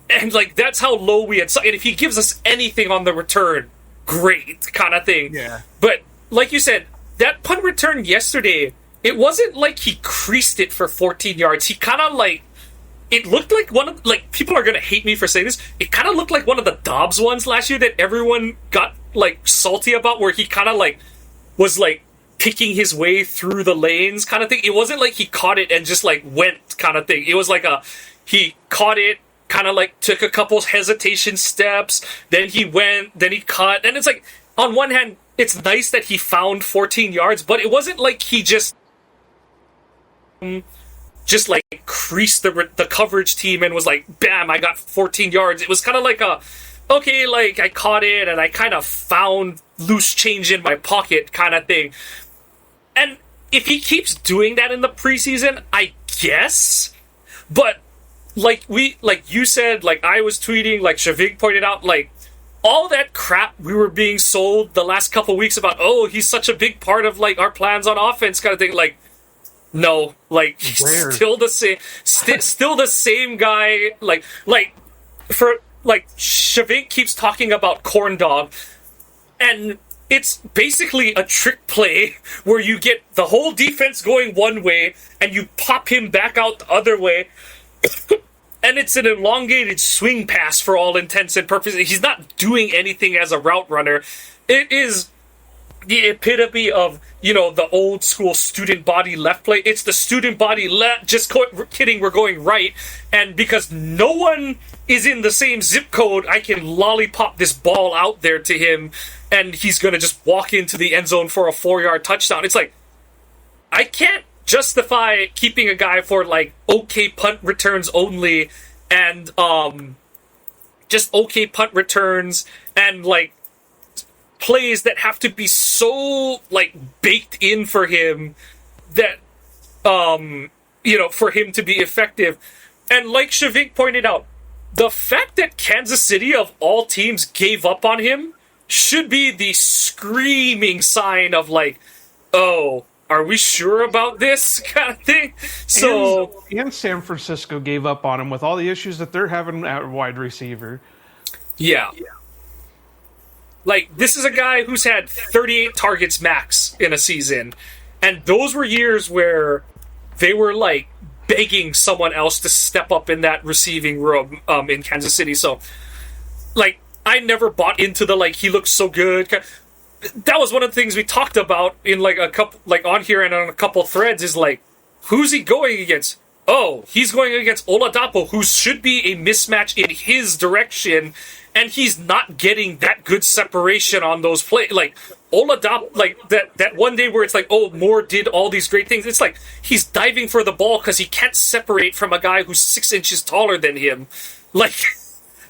And, like, that's how low we had... And if he gives us anything on the return, great, kind of thing. Yeah. But, like you said, that punt return yesterday, it wasn't like he creased it for 14 yards. He kind of, like... It looked like one of... Like, people are going to hate me for saying this. It kind of looked like one of the Dobbs ones last year that everyone got, like, salty about, where he kind of, like, was, like, picking his way through the lanes kind of thing. It wasn't like he caught it and just, like, went kind of thing. It was like he caught it, kind of like took a couple hesitation steps, then he went, then he cut, and it's like, on one hand, it's nice that he found 14 yards, but it wasn't like he just like creased the coverage team and was like, bam, I got 14 yards. It was kind of like okay, like I caught it and I kind of found loose change in my pocket kind of thing. And if he keeps doing that in the preseason, I guess, but like you said, like I was tweeting, like Shavik pointed out, like all that crap we were being sold the last couple weeks about, oh, he's such a big part of like our plans on offense kind of thing. Like, no, like he's still the same, still the same guy. Like Shavik keeps talking about corn dog, and it's basically a trick play where you get the whole defense going one way and you pop him back out the other way. And it's an elongated swing pass for all intents and purposes. He's not doing anything as a route runner. It is the epitome of, you know, the old school student body left play. It's the student body left. Just kidding, we're going right. And because no one is in the same zip code, I can lollipop this ball out there to him, and he's going to just walk into the end zone for a 4-yard touchdown. It's like, I can't justify keeping a guy for like okay punt returns only, and just okay punt returns and like plays that have to be so like baked in for him that you know, for him to be effective. And like Shavik pointed out, the fact that Kansas City of all teams gave up on him should be the screaming sign of like, oh, are we sure about this kind of thing? So and San Francisco gave up on him with all the issues that they're having at wide receiver. Yeah. Like, this is a guy who's had 38 targets max in a season, and those were years where they were like begging someone else to step up in that receiving room in Kansas City. So, like, I never bought into the like he looks so good. That was one of the things we talked about in like a couple, like on here and on a couple threads, is like, who's he going against? Oh, he's going against Oladapo, who should be a mismatch in his direction, and he's not getting that good separation on those plays. Like Oladapo, like that one day where it's like, oh, Moore did all these great things. It's like he's diving for the ball because he can't separate from a guy who's 6 inches taller than him, like,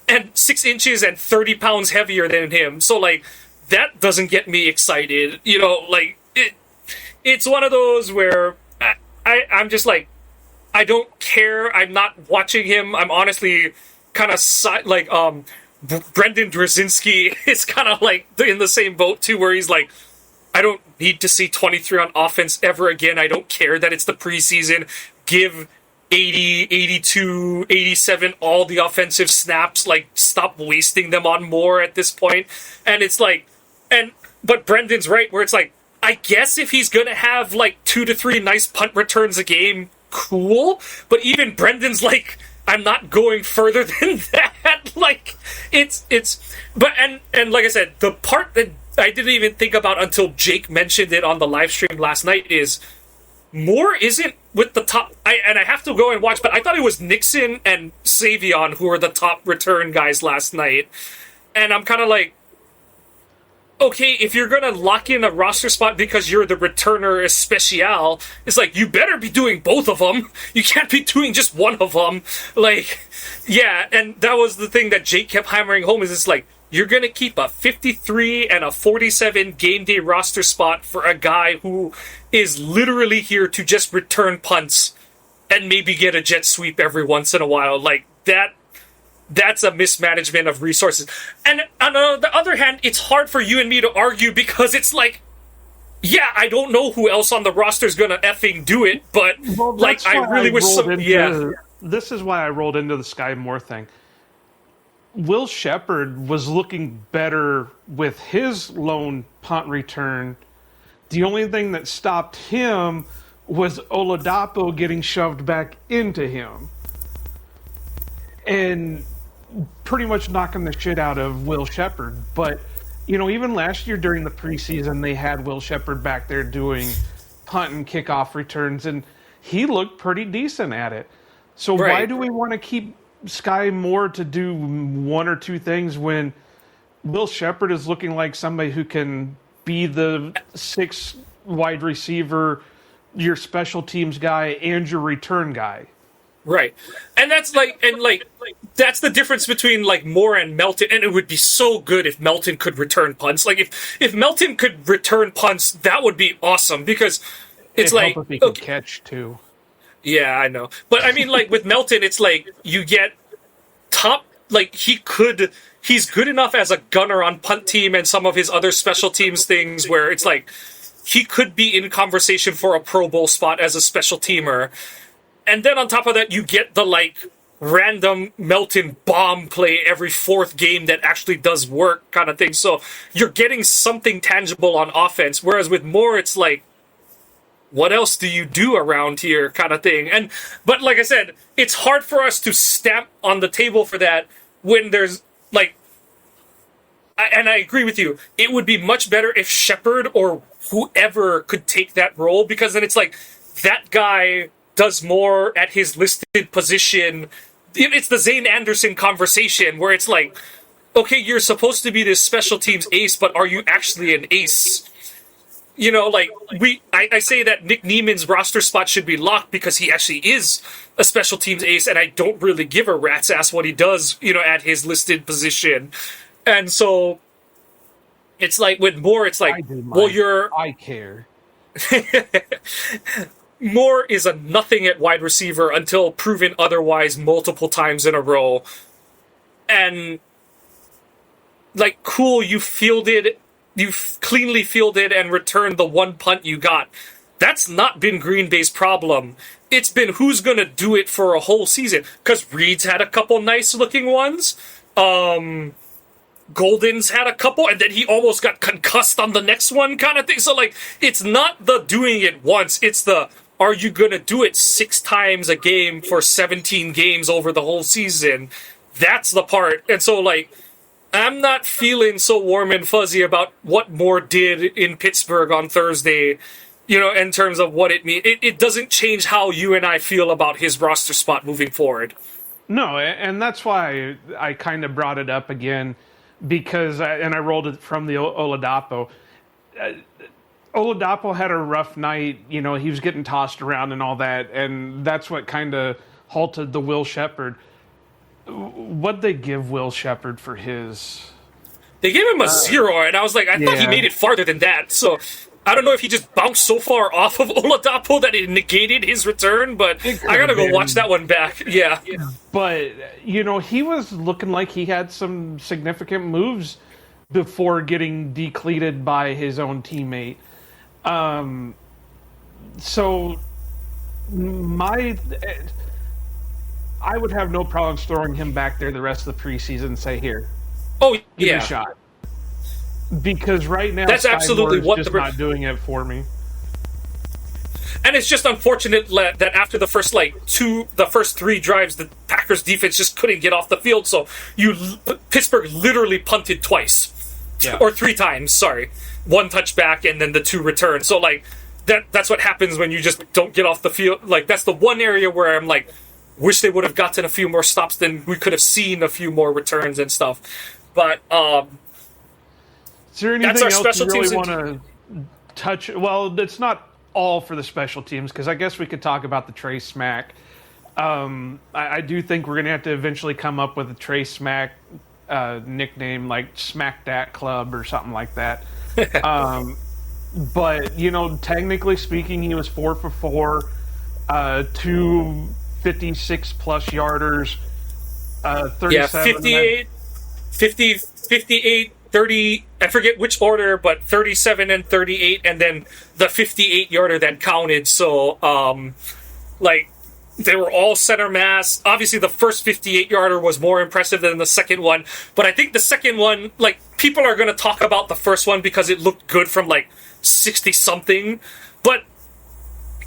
and 6 inches and 30 pounds heavier than him. So like, that doesn't get me excited, you know. Like it's one of those where I'm just like, I don't care. I'm not watching him. I'm honestly kind of like Brendan Drzinski is kind of like in the same boat too, where he's like, I don't need to see 23 on offense ever again. I don't care that it's the preseason. Give 80, 82, 87 all the offensive snaps. Like, stop wasting them on Moore at this point. And it's like, but Brendan's right, where it's like, I guess if he's gonna have like 2 to 3 nice punt returns a game, cool. But even Brendan's like, I'm not going further than that. Like, but like I said, the part that I didn't even think about until Jake mentioned it on the live stream last night is Moore isn't with the top. And I have to go and watch, but I thought it was Nixon and Savion who were the top return guys last night. And I'm kind of like, okay, if you're going to lock in a roster spot because you're the returner especial, it's like, you better be doing both of them. You can't be doing just one of them. Like, yeah, and that was the thing that Jake kept hammering home is it's like, you're going to keep a 53 and a 47 game day roster spot for a guy who is literally here to just return punts and maybe get a jet sweep every once in a while. Like, that's a mismanagement of resources. And on the other hand, it's hard for you and me to argue because it's like, yeah, I don't know who else on the roster is going to effing do it, but like, I really wish This is why I rolled into the Sky Moore thing. Will Shepherd was looking better with his lone punt return. The only thing that stopped him was Oladapo getting shoved back into him and pretty much knocking the shit out of Will Shepherd. But, you know, even last year during the preseason, they had Will Shepherd back there doing punt and kickoff returns, and he looked pretty decent at it. So why do we want to keep Sky Moore to do one or two things when Will Shepherd is looking like somebody who can be the sixth wide receiver, your special teams guy, and your return guy? Right. And that's like, that's the difference between like Moore and Melton. And it would be so good if Melton could return punts. Like if Melton could return punts, that would be awesome because it's It'd like, help if he could catch too. Yeah, I know. But I mean, like, with Melton, it's like, you get top, like, he's good enough as a gunner on punt team and some of his other special teams things where it's like, he could be in conversation for a Pro Bowl spot as a special teamer. And then on top of that, you get the, like, random Melton bomb play every fourth game that actually does work kind of thing. So you're getting something tangible on offense. Whereas with Moore, it's like, what else do you do around here kind of thing? But like I said, it's hard for us to stamp on the table for that when there's like, and I agree with you, it would be much better if Shepherd or whoever could take that role, because then it's like, that guy does more at his listed position. It's the Zane Anderson conversation where it's like, okay, you're supposed to be this special teams ace, but are you actually an ace? You know, like, I say that Nick Neiman's roster spot should be locked because he actually is a special teams ace, and I don't really give a rat's ass what he does, you know, at his listed position. And so, it's like, with Moore, it's like, I care. Moore is a nothing at wide receiver until proven otherwise multiple times in a row. And, like, cool, you cleanly fielded and returned the one punt you got. That's not been Green Bay's problem. It's been who's going to do it for a whole season. Because Reed's had a couple nice-looking ones. Golden's had a couple, and then he almost got concussed on the next one kind of thing. So, like, it's not the doing it once. It's the, are you going to do it 6 times a game for 17 games over the whole season? That's the part. And so, like, I'm not feeling so warm and fuzzy about what Moore did in Pittsburgh on Thursday, you know, in terms of what it means. It doesn't change how you and I feel about his roster spot moving forward. No, and that's why I kind of brought it up again, because, I rolled it from the Oladapo. Oladapo had a rough night, you know, he was getting tossed around and all that, and that's what kind of halted the Will Shepherd. What'd they give Will Shepherd for his? They gave him a 0, and I was like, I thought he made it farther than that. So I don't know if he just bounced so far off of Oladapo that it negated his return, but I gotta go watch that one back. Yeah. But, you know, he was looking like he had some significant moves before getting decleated by his own teammate. So I would have no problems throwing him back there the rest of the preseason and say, here, give me a shot. Because right now, that's absolutely what just not doing it for me. And it's just unfortunate that after the first the first 3 drives, the Packers defense just couldn't get off the field. So Pittsburgh literally punted twice. Yeah. Or 3 times, sorry. 1 touchback and then the 2 returns. So, like, that's what happens when you just don't get off the field. Like, that's the one area where I'm like, wish they would have gotten a few more stops, then we could have seen a few more returns and stuff. But, is there anything that's our else special you really teams want to touch? Well, it's not all for the special teams, because I guess we could talk about the Trey Smack. I do think we're going to have to eventually come up with a Trey Smack nickname, like Smack Dat Club or something like that. But, you know, technically speaking, he was 4 for 4, 2 56-plus yarders, 37. yeah, 58, 30, I forget which order, but 37 and 38, and then the 58-yarder that counted. So, like, they were all center mass. Obviously, the first 58-yarder was more impressive than the second one, but I think the second one, like, people are going to talk about the first one because it looked good from, like, 60-something, but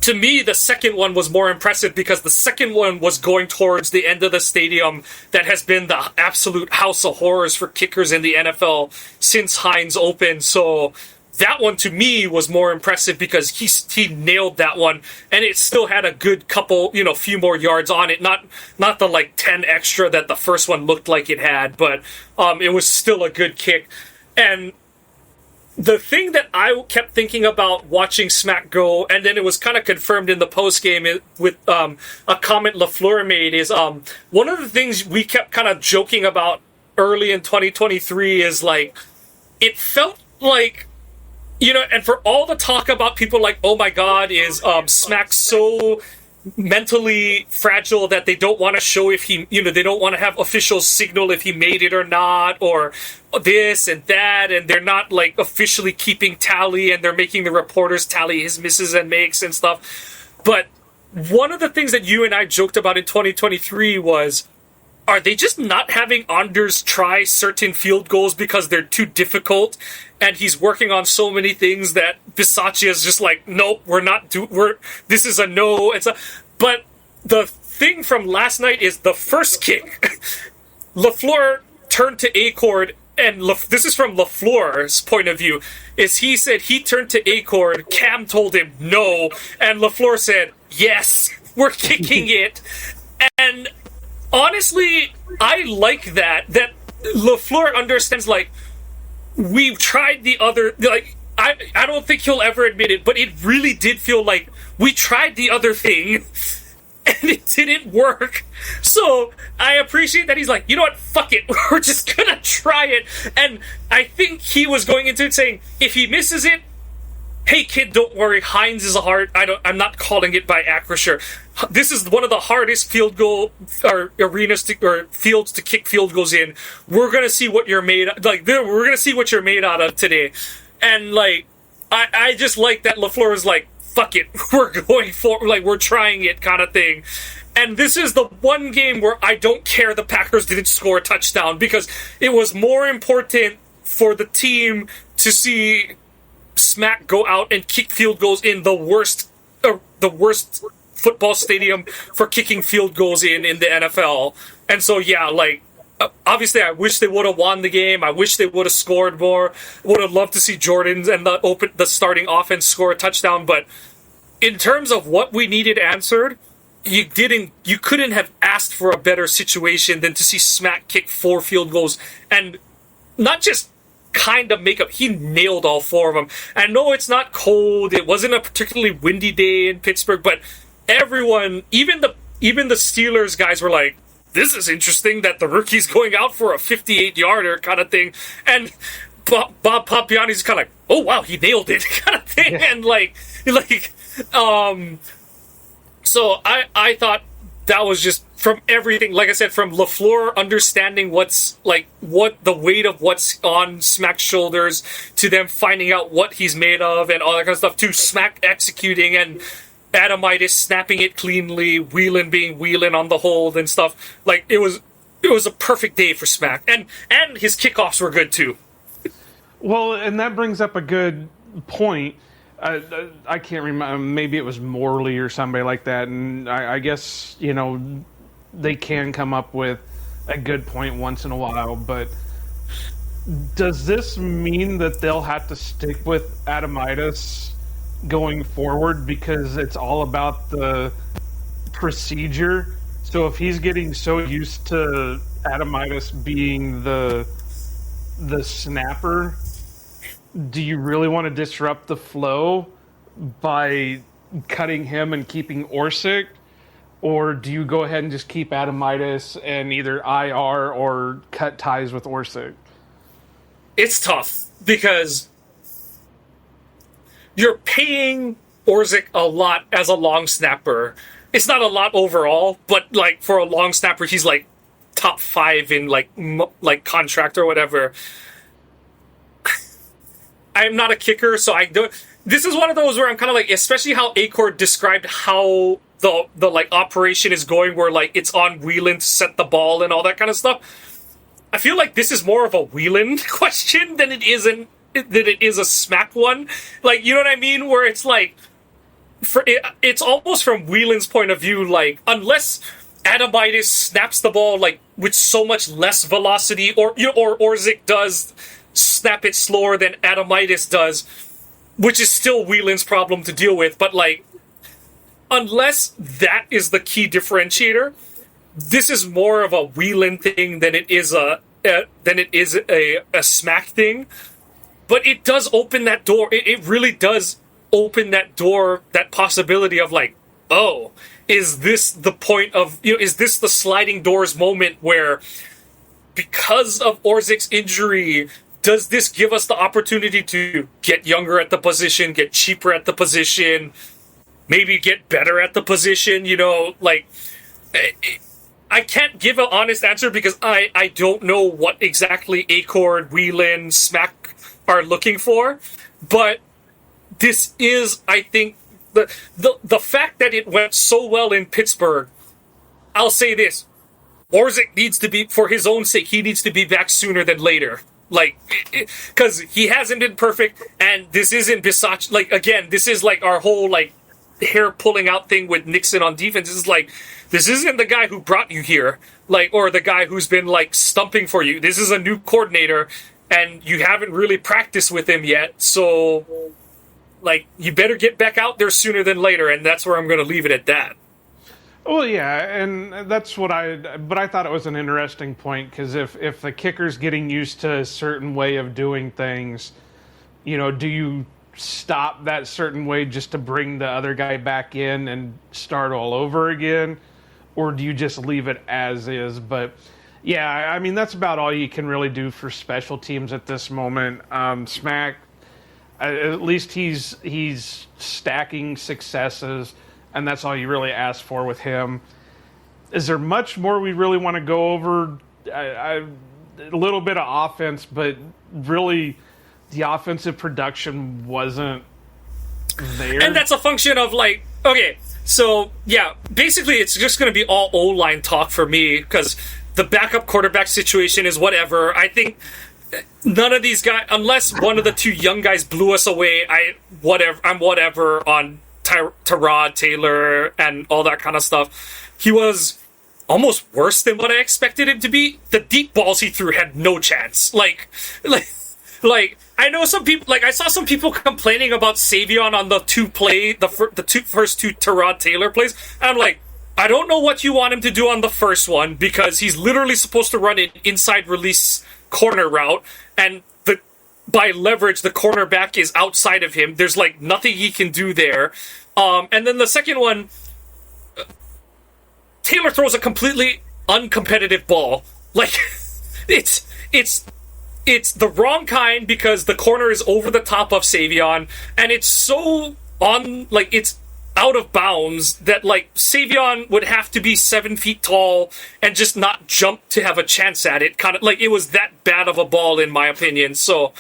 to me, the second one was more impressive because the second one was going towards the end of the stadium that has been the absolute house of horrors for kickers in the NFL since Heinz opened. So that one to me was more impressive because he nailed that one, and it still had a good couple, you know, few more yards on it. Not the like 10 extra that the first one looked like it had, but it was still a good kick. And the thing that I kept thinking about watching Smack go, and then it was kind of confirmed in the post game with a comment LaFleur made, is one of the things we kept kind of joking about early in 2023 is like, it felt like, you know, and for all the talk about people like, oh my God, is Smack so mentally fragile that they don't want to show if he, you know, they don't want to have official signal if he made it or not, or this and that, and they're not like officially keeping tally, and they're making the reporters tally his misses and makes and stuff. But one of the things that you and I joked about in 2023 was, are they just not having Anders try certain field goals because they're too difficult, and he's working on so many things that Bisaccia is just like, nope, this is a no. But the thing from last night is the first kick. LaFleur turned to McCord, and this is from LaFleur's point of view, is he said he turned to McCord, Cam told him no, and LaFleur said, yes, we're kicking it. And honestly, I like that LaFleur understands, like, we've tried the other, like, I don't think he'll ever admit it, but it really did feel like we tried the other thing and it didn't work. So I appreciate that he's like, you know what, fuck it, we're just gonna try it. And I think he was going into it saying, if he misses it, hey kid, don't worry, Heinz is I'm not calling it by Acrisure. This is one of the hardest field goal or fields to kick field goals in. We're gonna see what you're made like. We're gonna see what you're made out of today. And like, I just like that LaFleur is like, fuck it, we're going for, like, we're trying it kind of thing. And this is the one game where I don't care the Packers didn't score a touchdown, because it was more important for the team to see Smack go out and kick field goals in the worst football stadium for kicking field goals in the NFL. And so, yeah, like, obviously I wish they would have won the game. I wish they would have scored more. Would have loved to see Jordan's and the starting offense score a touchdown. But in terms of what we needed answered, you couldn't have asked for a better situation than to see Smack kick 4 field goals and not just kind of make up. He nailed all 4 of them. I know it's not cold. It wasn't a particularly windy day in Pittsburgh, but everyone, even the Steelers guys were like, this is interesting that the rookie's going out for a 58-yarder kind of thing. And Bob Papiani's kind of like, oh wow, he nailed it kind of thing. Yeah. And so I thought that was just, from everything, like I said, from LaFleur understanding what the weight of what's on Smack's shoulders, to them finding out what he's made of and all that kind of stuff, to Smack executing, and Adamitis snapping it cleanly, Whelan being Whelan on the hold and stuff. Like, it was a perfect day for Smack, and his kickoffs were good too. Well, and that brings up a good point. I can't remember, maybe it was Morley or somebody like that, and I guess, you know, they can come up with a good point once in a while, but Does this mean that they'll have to stick with Adamitis going forward because it's all about the procedure? So if he's getting so used to Adamitis being the snapper, do you really want to disrupt the flow by cutting him and keeping Orsic? Or do you go ahead and just keep Adamitis and either IR or cut ties with Orsic? It's tough because you're paying Orsic a lot as a long snapper. It's not a lot overall, but like for a long snapper, he's like top 5 in like contract or whatever. I'm not a kicker, so I don't. This is one of those where I'm kind of like, especially how McCord described how the like operation is going, where like it's on Whelan to set the ball and all that kind of stuff. I feel like this is more of a Whelan question than it is a Smack one. Like, you know what I mean? Where it's like, it's almost from Whelan's point of view, like, unless Adamitis snaps the ball like with so much less velocity, or Orsic does snap it slower than Adamitis does, which is still Whelan's problem to deal with. But like, unless that is the key differentiator, this is more of a Whelan thing than it is a Smack thing. But it does open that door. It really does open that door, that possibility of like, oh, is this the point of, is this the sliding doors moment where, because of Orzic's injury, does this give us the opportunity to get younger at the position, get cheaper at the position, maybe get better at the position? Like, I can't give an honest answer because I don't know what exactly McCord, Whelan, Smack are looking for. But this is, I think, the fact that it went so well in Pittsburgh. I'll say this: Orsic needs to be, for his own sake, he needs to be back sooner than later. Like, because he hasn't been perfect, and this isn't Bisaccia. Like, again, this is like our whole like hair pulling out thing with Nixon on defense. This is like, this isn't the guy who brought you here, like, or the guy who's been like stumping for you. This is a new coordinator, and you haven't really practiced with him yet. So, like, you better get back out there sooner than later, and that's where I'm going to leave it at that. Well, yeah, and that's but I thought it was an interesting point, because if the kicker's getting used to a certain way of doing things, do you stop that certain way just to bring the other guy back in and start all over again? Or do you just leave it as is? But yeah, I mean, that's about all you can really do for special teams at this moment. Smack, at least he's stacking successes, and that's all you really ask for with him. Is there much more we really want to go over? A little bit of offense, but really the offensive production wasn't there. And that's a function of, like, okay, so, yeah, basically it's just going to be all O-line talk for me, because the backup quarterback situation is whatever. I think none of these guys, unless one of the two young guys blew us away, I'm whatever on Tyrod Taylor and all that kind of stuff. He was almost worse than what I expected him to be. The deep balls he threw had no chance. Like I know some people, like, I saw some people complaining about Savion on the first two Tyrod Taylor plays. And I'm like, I don't know what you want him to do on the first one, because he's literally supposed to run an inside release corner route, and by leverage, the cornerback is outside of him. There's like nothing he can do there. And then the second one, Taylor throws a completely uncompetitive ball. Like, it's the wrong kind, because the corner is over the top of Savion, and it's so it's out of bounds that, like, Savion would have to be 7 feet tall and just not jump to have a chance at it. Kind of like, it was that bad of a ball, in my opinion. So,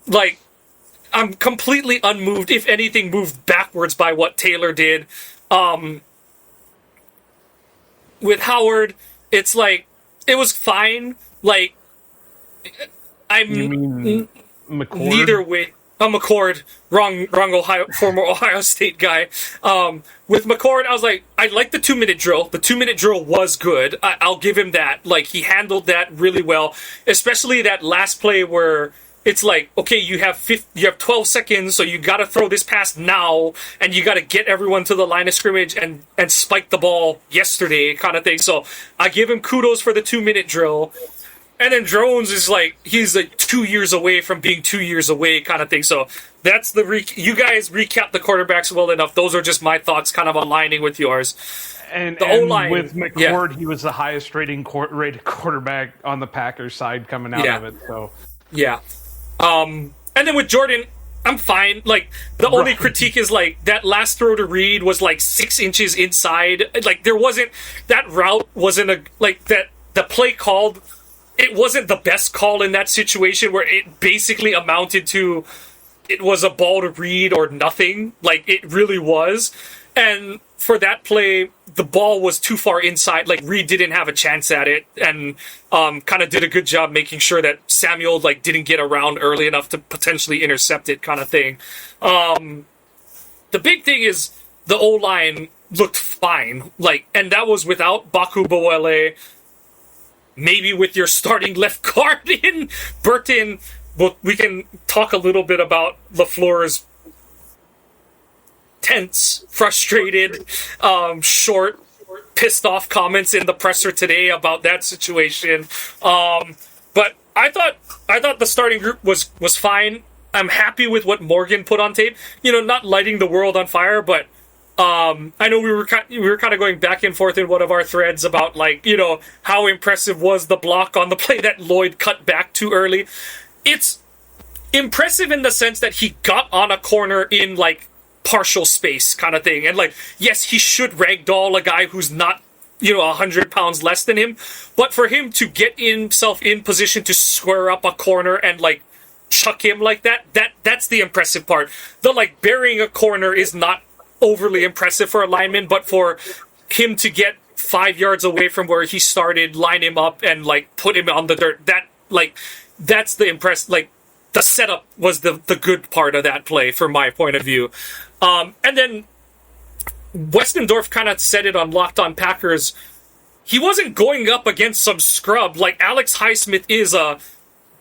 like, I'm completely unmoved, if anything, moved backwards by what Taylor did. With Howard, it's like, it was fine. Like, You mean McCord? neither way. McCord, wrong former Ohio State guy. With McCord, I was like, I like the 2-minute drill. The 2-minute drill was good. I'll give him that. Like, he handled that really well, especially that last play where it's like, okay, you have 12 seconds, so you got to throw this pass now, and you got to get everyone to the line of scrimmage and spike the ball yesterday, kind of thing. So I give him kudos for the 2-minute drill. And then Drones is like, he's like 2 years away from being 2 years away, kind of thing. So that's you guys recap the quarterbacks well enough. Those are just my thoughts, kind of aligning with yours. And the O-line with McCord, he was the highest rated quarterback on the Packers side coming out of it. So yeah. And then with Jordan, I'm fine. Like, the only critique is, like, that last throw to Reed was, like, 6 inches inside. Like, that route wasn't the play called, it wasn't the best call in that situation where it basically amounted to, it was a ball to Reed or nothing. Like, it really was. And for that play, the ball was too far inside. Like, Reed didn't have a chance at it, and kind of did a good job making sure that Samuel didn't get around early enough to potentially intercept it, kind of thing. The big thing is the O-line looked fine, and that was without Baku Boele. Maybe with your starting left guard in Burton. But we can talk a little bit about LaFleur's tense, frustrated, short, pissed off comments in the presser today about that situation. But I thought the starting group was fine. I'm happy with what Morgan put on tape. Not lighting the world on fire, but I know we were kind of going back and forth in one of our threads about how impressive was the block on the play that Lloyd cut back too early. It's impressive in the sense that he got on a corner in partial space kind of thing. And yes, he should ragdoll a guy who's not 100 pounds less than him, but for him to get himself in position to square up a corner and chuck him like that's the impressive part. The burying a corner is not overly impressive for a lineman, but for him to get 5 yards away from where he started, line him up and put him on the dirt, that's the the setup was the good part of that play from my point of view. And then Westendorf kind of said it on Locked On Packers. He wasn't going up against some scrub. Alex Highsmith is a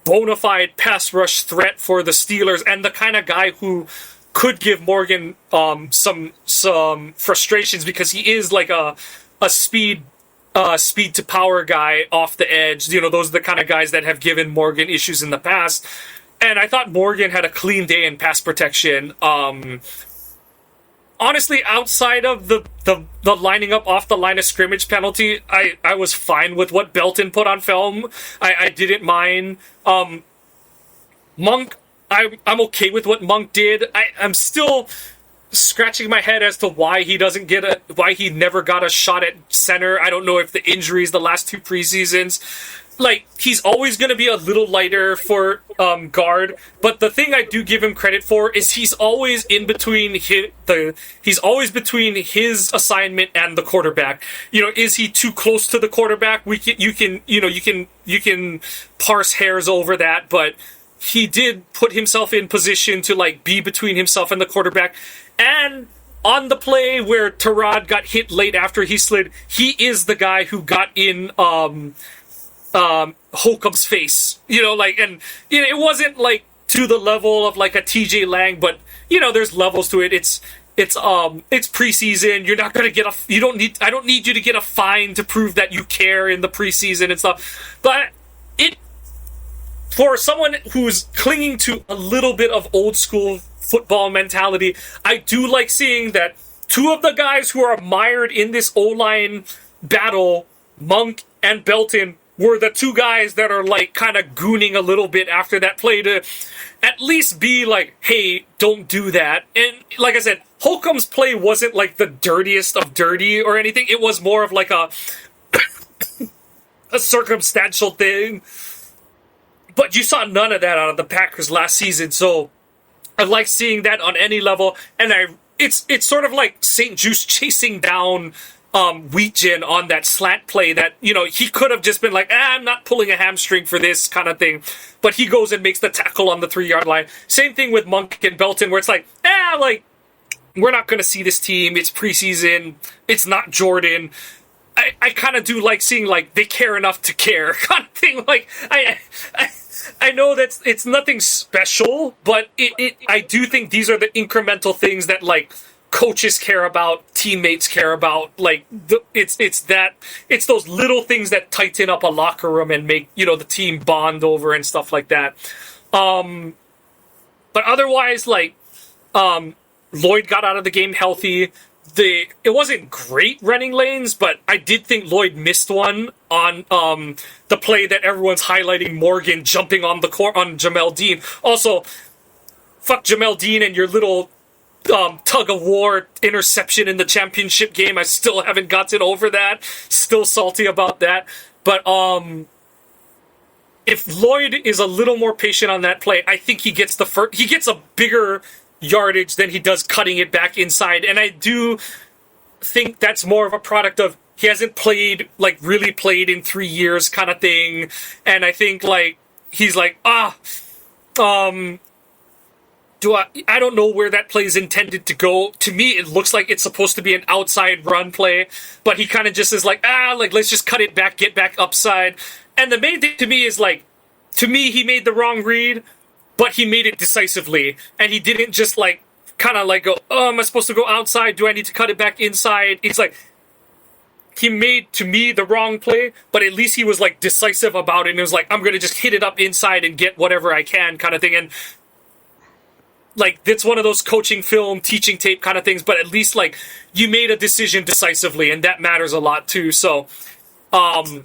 bona fide pass rush threat for the Steelers and the kind of guy who could give Morgan some frustrations because he is a speed to power guy off the edge. Those are the kind of guys that have given Morgan issues in the past. And I thought Morgan had a clean day in pass protection. Honestly, outside of the lining up off the line of scrimmage penalty, I was fine with what Belton put on film. I didn't mind. Monk, I'm okay with what Monk did. I'm still scratching my head as to why he never got a shot at center. I don't know if the injuries the last 2 preseasons. He's always going to be a little lighter for guard, but the thing I do give him credit for is he's always in between he's always between his assignment and the quarterback. Is he too close to the quarterback? You can parse hairs over that, but he did put himself in position to be between himself and the quarterback. And on the play where Tarad got hit late after he slid, he is the guy who got in Holcomb's face, and it wasn't to the level of a TJ Lang, but there's levels to it. It's preseason. You're not going to get I don't need you to get a fine to prove that you care in the preseason and stuff. But for someone who's clinging to a little bit of old school football mentality, I do like seeing that 2 of the guys who are mired in this O-line battle, Monk and Belton, were the 2 guys that are kind of gooning a little bit after that play to at least be hey, don't do that. And like I said, Holcomb's play wasn't the dirtiest of dirty or anything. It was more of a circumstantial thing. But you saw none of that out of the Packers last season, so I like seeing that on any level. And it's sort of like St. Juice chasing down Wheatgen on that slant play that, he could have just been like, I'm not pulling a hamstring for this kind of thing. But he goes and makes the tackle on the 3-yard line. Same thing with Monk and Belton, where it's like, we're not going to see this team. It's preseason. It's not Jordan. I kind of do like seeing, they care enough to care kind of thing. I know that it's nothing special, but I do think these are the incremental things that, coaches care about, teammates care about. It's those little things that tighten up a locker room and make, the team bond over and stuff like that. But otherwise, Lloyd got out of the game healthy. It wasn't great running lanes, but I did think Lloyd missed one on the play that everyone's highlighting, Morgan jumping on the court on Jamel Dean. Also, fuck Jamel Dean and your little tug of war interception in the championship game. I still haven't gotten over that. Still salty about that. But if Lloyd is a little more patient on that play, I think he gets he gets a bigger yardage than he does cutting it back inside. And I do think that's more of a product of he hasn't really played in 3 years kind of thing. And I think he's I don't know where that play is intended to go. To me, it looks like it's supposed to be an outside run play, but he kind of just is let's just cut it back, get back upside. And the main thing to me is to me, he made the wrong read, but he made it decisively. And he didn't just go, oh, am I supposed to go outside? Do I need to cut it back inside? It's he made, to me, the wrong play, but at least he was decisive about it. And it was I'm going to just hit it up inside and get whatever I can kind of thing. And it's one of those coaching film, teaching tape kind of things, but at least you made a decision decisively, and that matters a lot too. So, I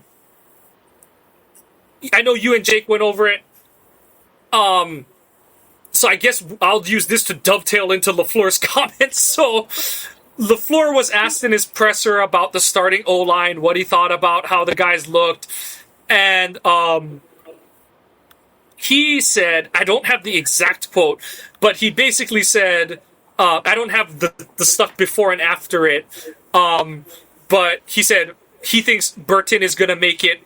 know you and Jake went over it. So I guess I'll use this to dovetail into LaFleur's comments. So LaFleur was asked in his presser about the starting O-line, what he thought about how the guys looked. And he said, I don't have the exact quote, but he basically said, I don't have the stuff before and after it, but he said he thinks Burton is going to make it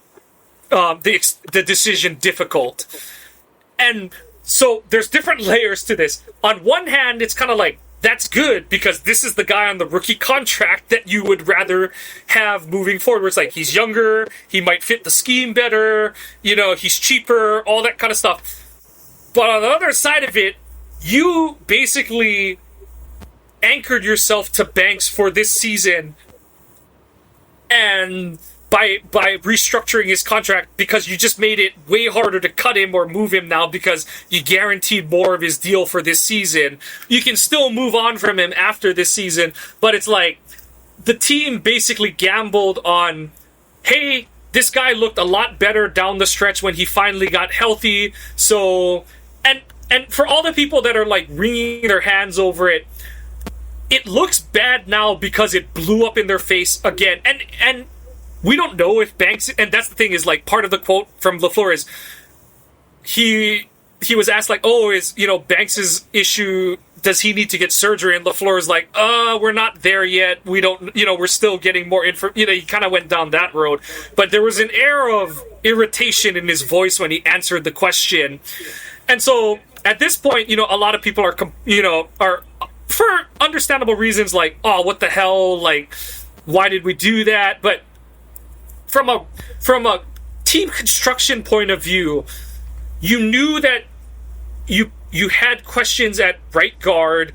the decision difficult. And so there's different layers to this. On one hand, it's kind of that's good because this is the guy on the rookie contract that you would rather have moving forward. It's he's younger, he might fit the scheme better, he's cheaper, all that kind of stuff. But on the other side of it, you basically anchored yourself to Banks for this season, and by restructuring his contract, because you just made it way harder to cut him or move him now because you guaranteed more of his deal for this season. You can still move on from him after this season, but it's the team basically gambled on, hey, this guy looked a lot better down the stretch when he finally got healthy. So, and for all the people that are wringing their hands over it, it looks bad now because it blew up in their face again. And we don't know if Banks, and that's the thing is part of the quote from LaFleur is he was asked is Banks's issue, does he need to get surgery? And LaFleur's we're not there yet. We don't, we're still getting more info. He kind of went down that road, but there was an air of irritation in his voice when he answered the question. And so at this point, a lot of people are for understandable reasons oh, what the hell? Why did we do that? But from a team construction point of view, you knew that you had questions at right guard,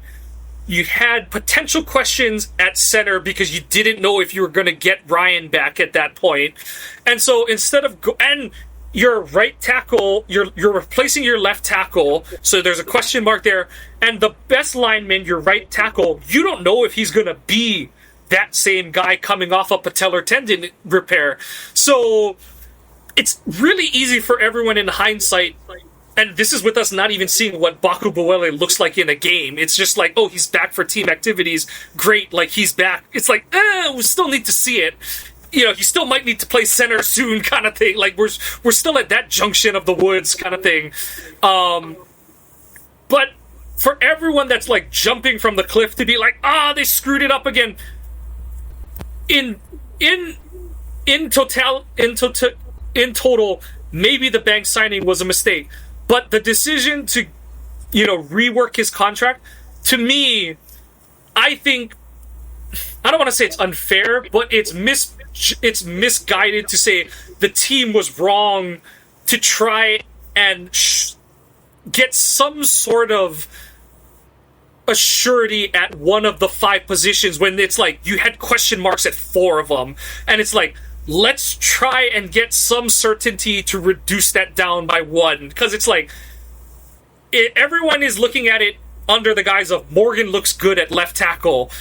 you had potential questions at center because you didn't know if you were going to get Ryan back at that point. And so instead of and your right tackle, you're replacing your left tackle, so there's a question mark there. And the best lineman, your right tackle, you don't know if he's going to be that same guy coming off a patellar tendon repair. So it's really easy for everyone in hindsight, and this is with us not even seeing what Baku Buwele looks like in a game. It's just oh, he's back for team activities. Great, he's back. It's we still need to see it. He still might need to play center soon kind of thing. We're still at that junction of the woods kind of thing. But for everyone that's jumping from the cliff to be they screwed it up again, in in in total, maybe the bank signing was a mistake, but the decision to, rework his contract, to me, I think, I don't want to say it's unfair, but it's misguided to say the team was wrong to try and get some sort of a surety at one of the 5 positions when it's like you had question marks at 4 of them, and it's like, let's try and get some certainty to reduce that down by 1, because it's like everyone is looking at it under the guise of Morgan looks good at left tackle,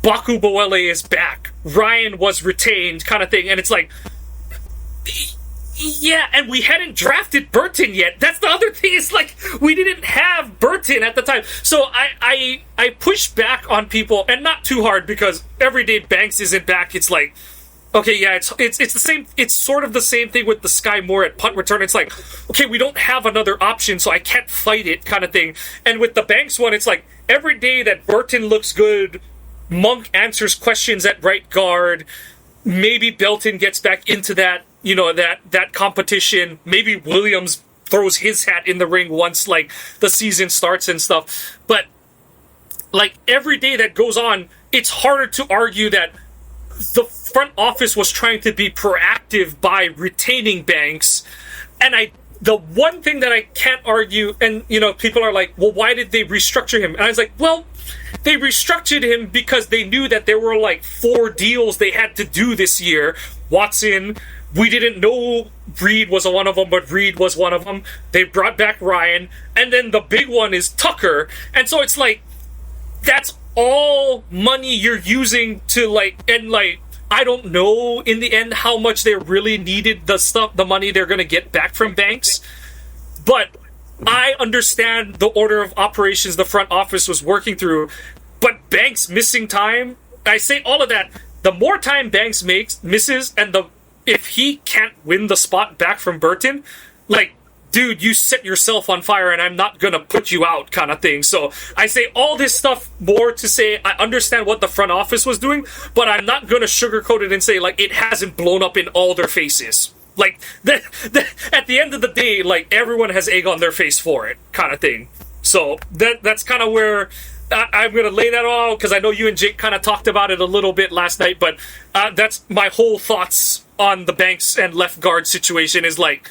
Baku Boele is back, Ryan was retained, kind of thing, and it's like, yeah, and we hadn't drafted Burton yet. That's the other thing, is like, we didn't have Burton at the time. So I push back on people, and not too hard, because every day Banks isn't back, it's like, okay, yeah, it's the same. It's sort of the same thing with the Sky Moore at punt return. It's like, okay, we don't have another option, so I can't fight it, kind of thing. And with the Banks one, it's like every day that Burton looks good, Monk answers questions at right guard. Maybe Belton gets back into that, that competition. Maybe Williams throws his hat in the ring once, like, the season starts and stuff. But like every day that goes on, it's harder to argue that the front office was trying to be proactive by retaining Banks. And the one thing that I can't argue, and people are like, well, why did they restructure him? And I was like, well, they restructured him because they knew that there were like 4 deals they had to do this year. Watson, we didn't know Reed was one of them, but Reed was one of them. They brought back Ryan, and then the big one is Tucker. And so it's like, that's all money you're using to I don't know in the end how much they really needed the money they're going to get back from Banks, but I understand the order of operations the front office was working through. But Banks missing time, I say all of that, the more time Banks misses, and if he can't win the spot back from Burton, like, dude, you set yourself on fire and I'm not gonna put you out, kind of thing. So I say all this stuff more to say I understand what the front office was doing, but I'm not gonna sugarcoat it and say, like, it hasn't blown up in all their faces. Like, at the end of the day, like, everyone has egg on their face for it, kind of thing. So that's kind of where I'm going to lay that all, because I know you and Jake kind of talked about it a little bit last night, but that's my whole thoughts on the Banks and left guard situation is, like,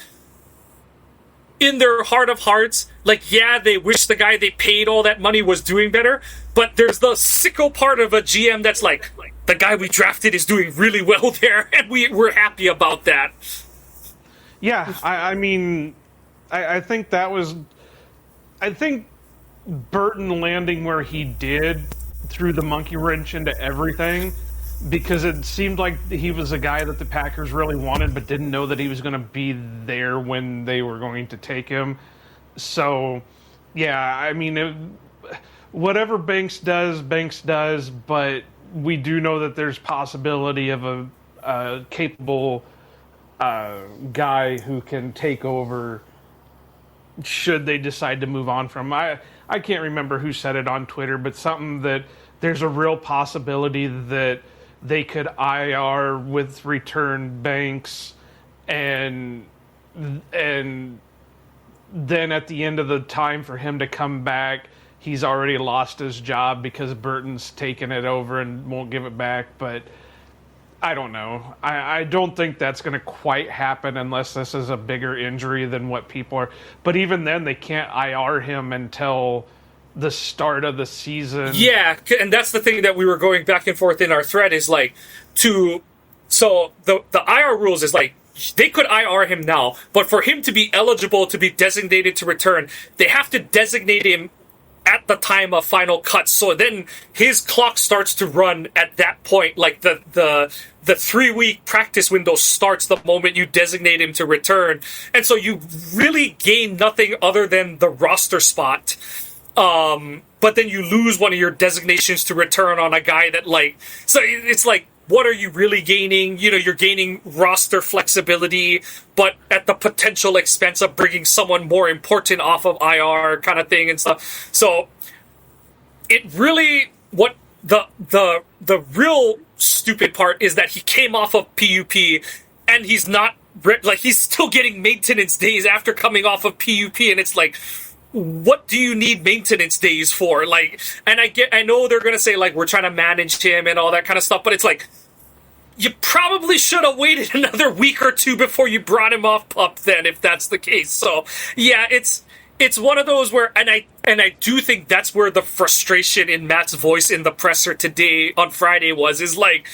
in their heart of hearts, like, yeah, they wish the guy they paid all that money was doing better, but there's the sicko part of a GM that's like, the guy we drafted is doing really well there, and we're happy about that. Yeah, I mean, I think that was... I think Burton landing where he did threw the monkey wrench into everything, because it seemed like he was a guy that the Packers really wanted but didn't know that he was going to be there when they were going to take him. So, yeah, I mean, whatever Banks does, but we do know that there's possibility of a capable guy who can take over should they decide to move on from him. I can't remember who said it on Twitter, but something that there's a real possibility that they could IR with return Banks, and then at the end of the time for him to come back, he's already lost his job because Burton's taken it over and won't give it back. But I don't know. I don't think that's going to quite happen unless this is a bigger injury than what people are. But even then, they can't IR him until the start of the season. Yeah, and that's the thing that we were going back and forth in our thread is like, so the IR rules is like, they could IR him now, but for him to be eligible to be designated to return, they have to designate him at the time of final cut. So then his clock starts to run at that point. Like the 3-week practice window starts the moment you designate him to return. And so you really gain nothing other than the roster spot. But then you lose one of your designations to return on a guy that, like, so it's like, what are you really gaining? You're gaining roster flexibility, but at the potential expense of bringing someone more important off of IR, kind of thing and stuff. So it really, what the real stupid part is that he came off of PUP and he's not like he's still getting maintenance days after coming off of PUP, and it's like, what do you need maintenance days for? Like, and I know they're gonna say like we're trying to manage him and all that kind of stuff, but it's like you probably should have waited another week or two before you brought him off PUP then, if that's the case. So yeah, it's one of those where, and I do think that's where the frustration in Matt's voice in the presser today on Friday is like,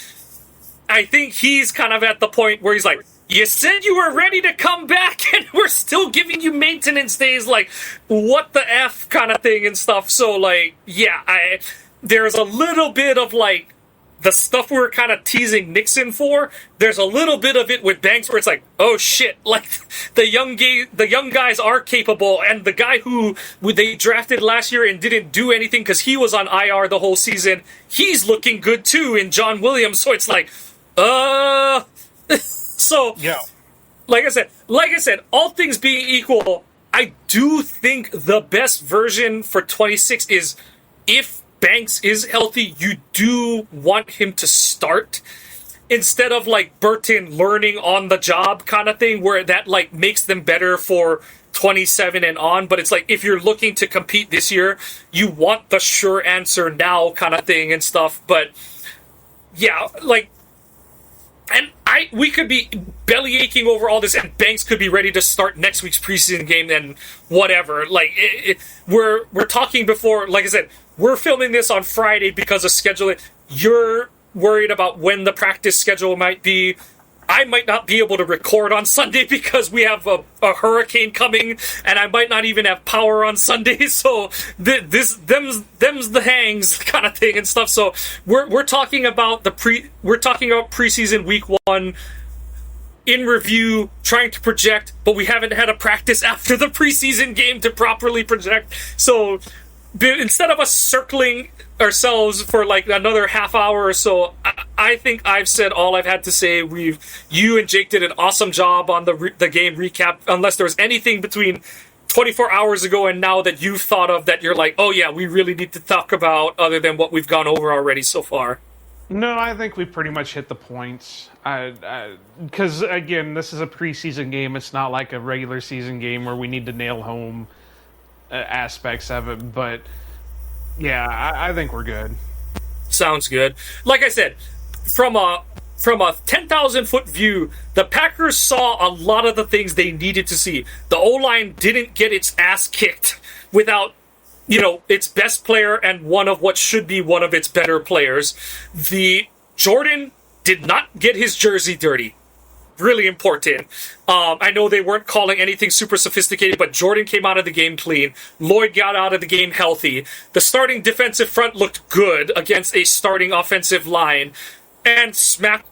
I think he's kind of at the point where he's like, you said you were ready to come back and we're still giving you maintenance days, like, what the F kind of thing and stuff. So, like, yeah, there's a little bit of, like, the stuff we were kind of teasing Nixon for, there's a little bit of it with Banks where it's like, oh shit, like, the young guys are capable, and the guy who they drafted last year and didn't do anything because he was on IR the whole season, he's looking good too in John Williams, so it's like, So, yeah. Like I said, all things being equal, I do think the best version for 26 is if Banks is healthy, you do want him to start instead of like Burton learning on the job kind of thing where that like makes them better for 27 and on. But it's like if you're looking to compete this year, you want the sure answer now kind of thing and stuff. But yeah, like, and we could be belly aching over all this, and Banks could be ready to start next week's preseason game and whatever. Like, we're talking before, like I said, we're filming this on Friday because of scheduling. You're worried about when the practice schedule might be. I might not be able to record on Sunday because we have a hurricane coming, and I might not even have power on Sunday. So them's the hangs kind of thing and stuff. So we're talking about preseason week 1 in review, trying to project, but we haven't had a practice after the preseason game to properly project. So instead of us circling ourselves for like another half hour or so, I think I've said all I've had to say. You and Jake did an awesome job on the game recap, unless there's anything between 24 hours ago and now that you've thought of that you're like, oh yeah, we really need to talk about other than what we've gone over already so far. No, I think we pretty much hit the points. Because, again, this is a preseason game. It's not like a regular season game where we need to nail home aspects of it. But, yeah, I think we're good. Sounds good. Like I said, from a 10,000-foot view, the Packers saw a lot of the things they needed to see. The O-line didn't get its ass kicked without, its best player and one of what should be one of its better players. The Jordan did not get his jersey dirty. Really important. I know they weren't calling anything super sophisticated, but Jordan came out of the game clean. Lloyd got out of the game healthy. The starting defensive front looked good against a starting offensive line. And Smack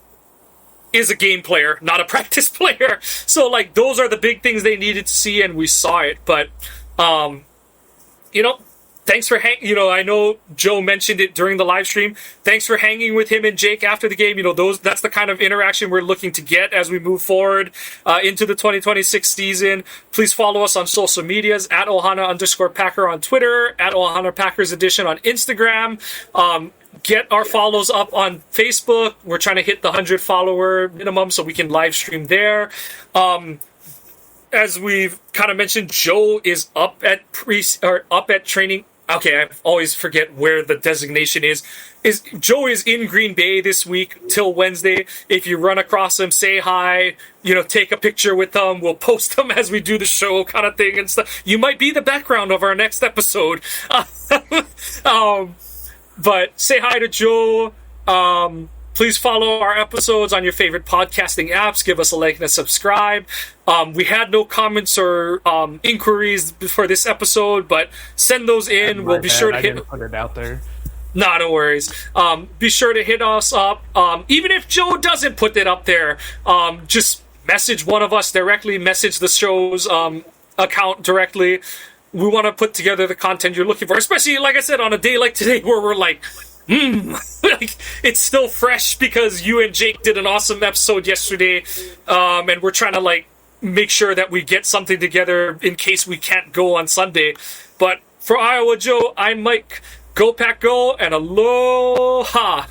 is a game player, not a practice player. So, like, those are the big things they needed to see, and we saw it. But, thanks for I know Joe mentioned it during the live stream. Thanks for hanging with him and Jake after the game. That's the kind of interaction we're looking to get as we move forward into the 2026 season. Please follow us on social medias at Ohana_Packer on Twitter, at Ohana Packers Edition on Instagram. Get our follows up on Facebook. We're trying to hit the 100 follower minimum so we can live stream there. As we've kind of mentioned, Joe is up at training. Okay, I always forget where the designation is. Joe is in Green Bay this week till Wednesday. If you run across him, say hi. Take a picture with him. We'll post them as we do the show, kind of thing and stuff. You might be the background of our next episode. But say hi to Joe. Please follow our episodes on your favorite podcasting apps. Give us a like and a subscribe. We had no comments or inquiries for this episode, but send those in. We'll be sure to put it out there. Nah, no worries. Be sure to hit us up. Even if Joe doesn't put it up there, just message one of us directly. Message the show's account directly. We want to put together the content you're looking for, especially, like I said, on a day like today where we're like, like, it's still fresh because you and Jake did an awesome episode yesterday, and we're trying to, like, make sure that we get something together in case we can't go on Sunday. But for Iowa Joe, I'm Mike. Go Pack Go, and aloha!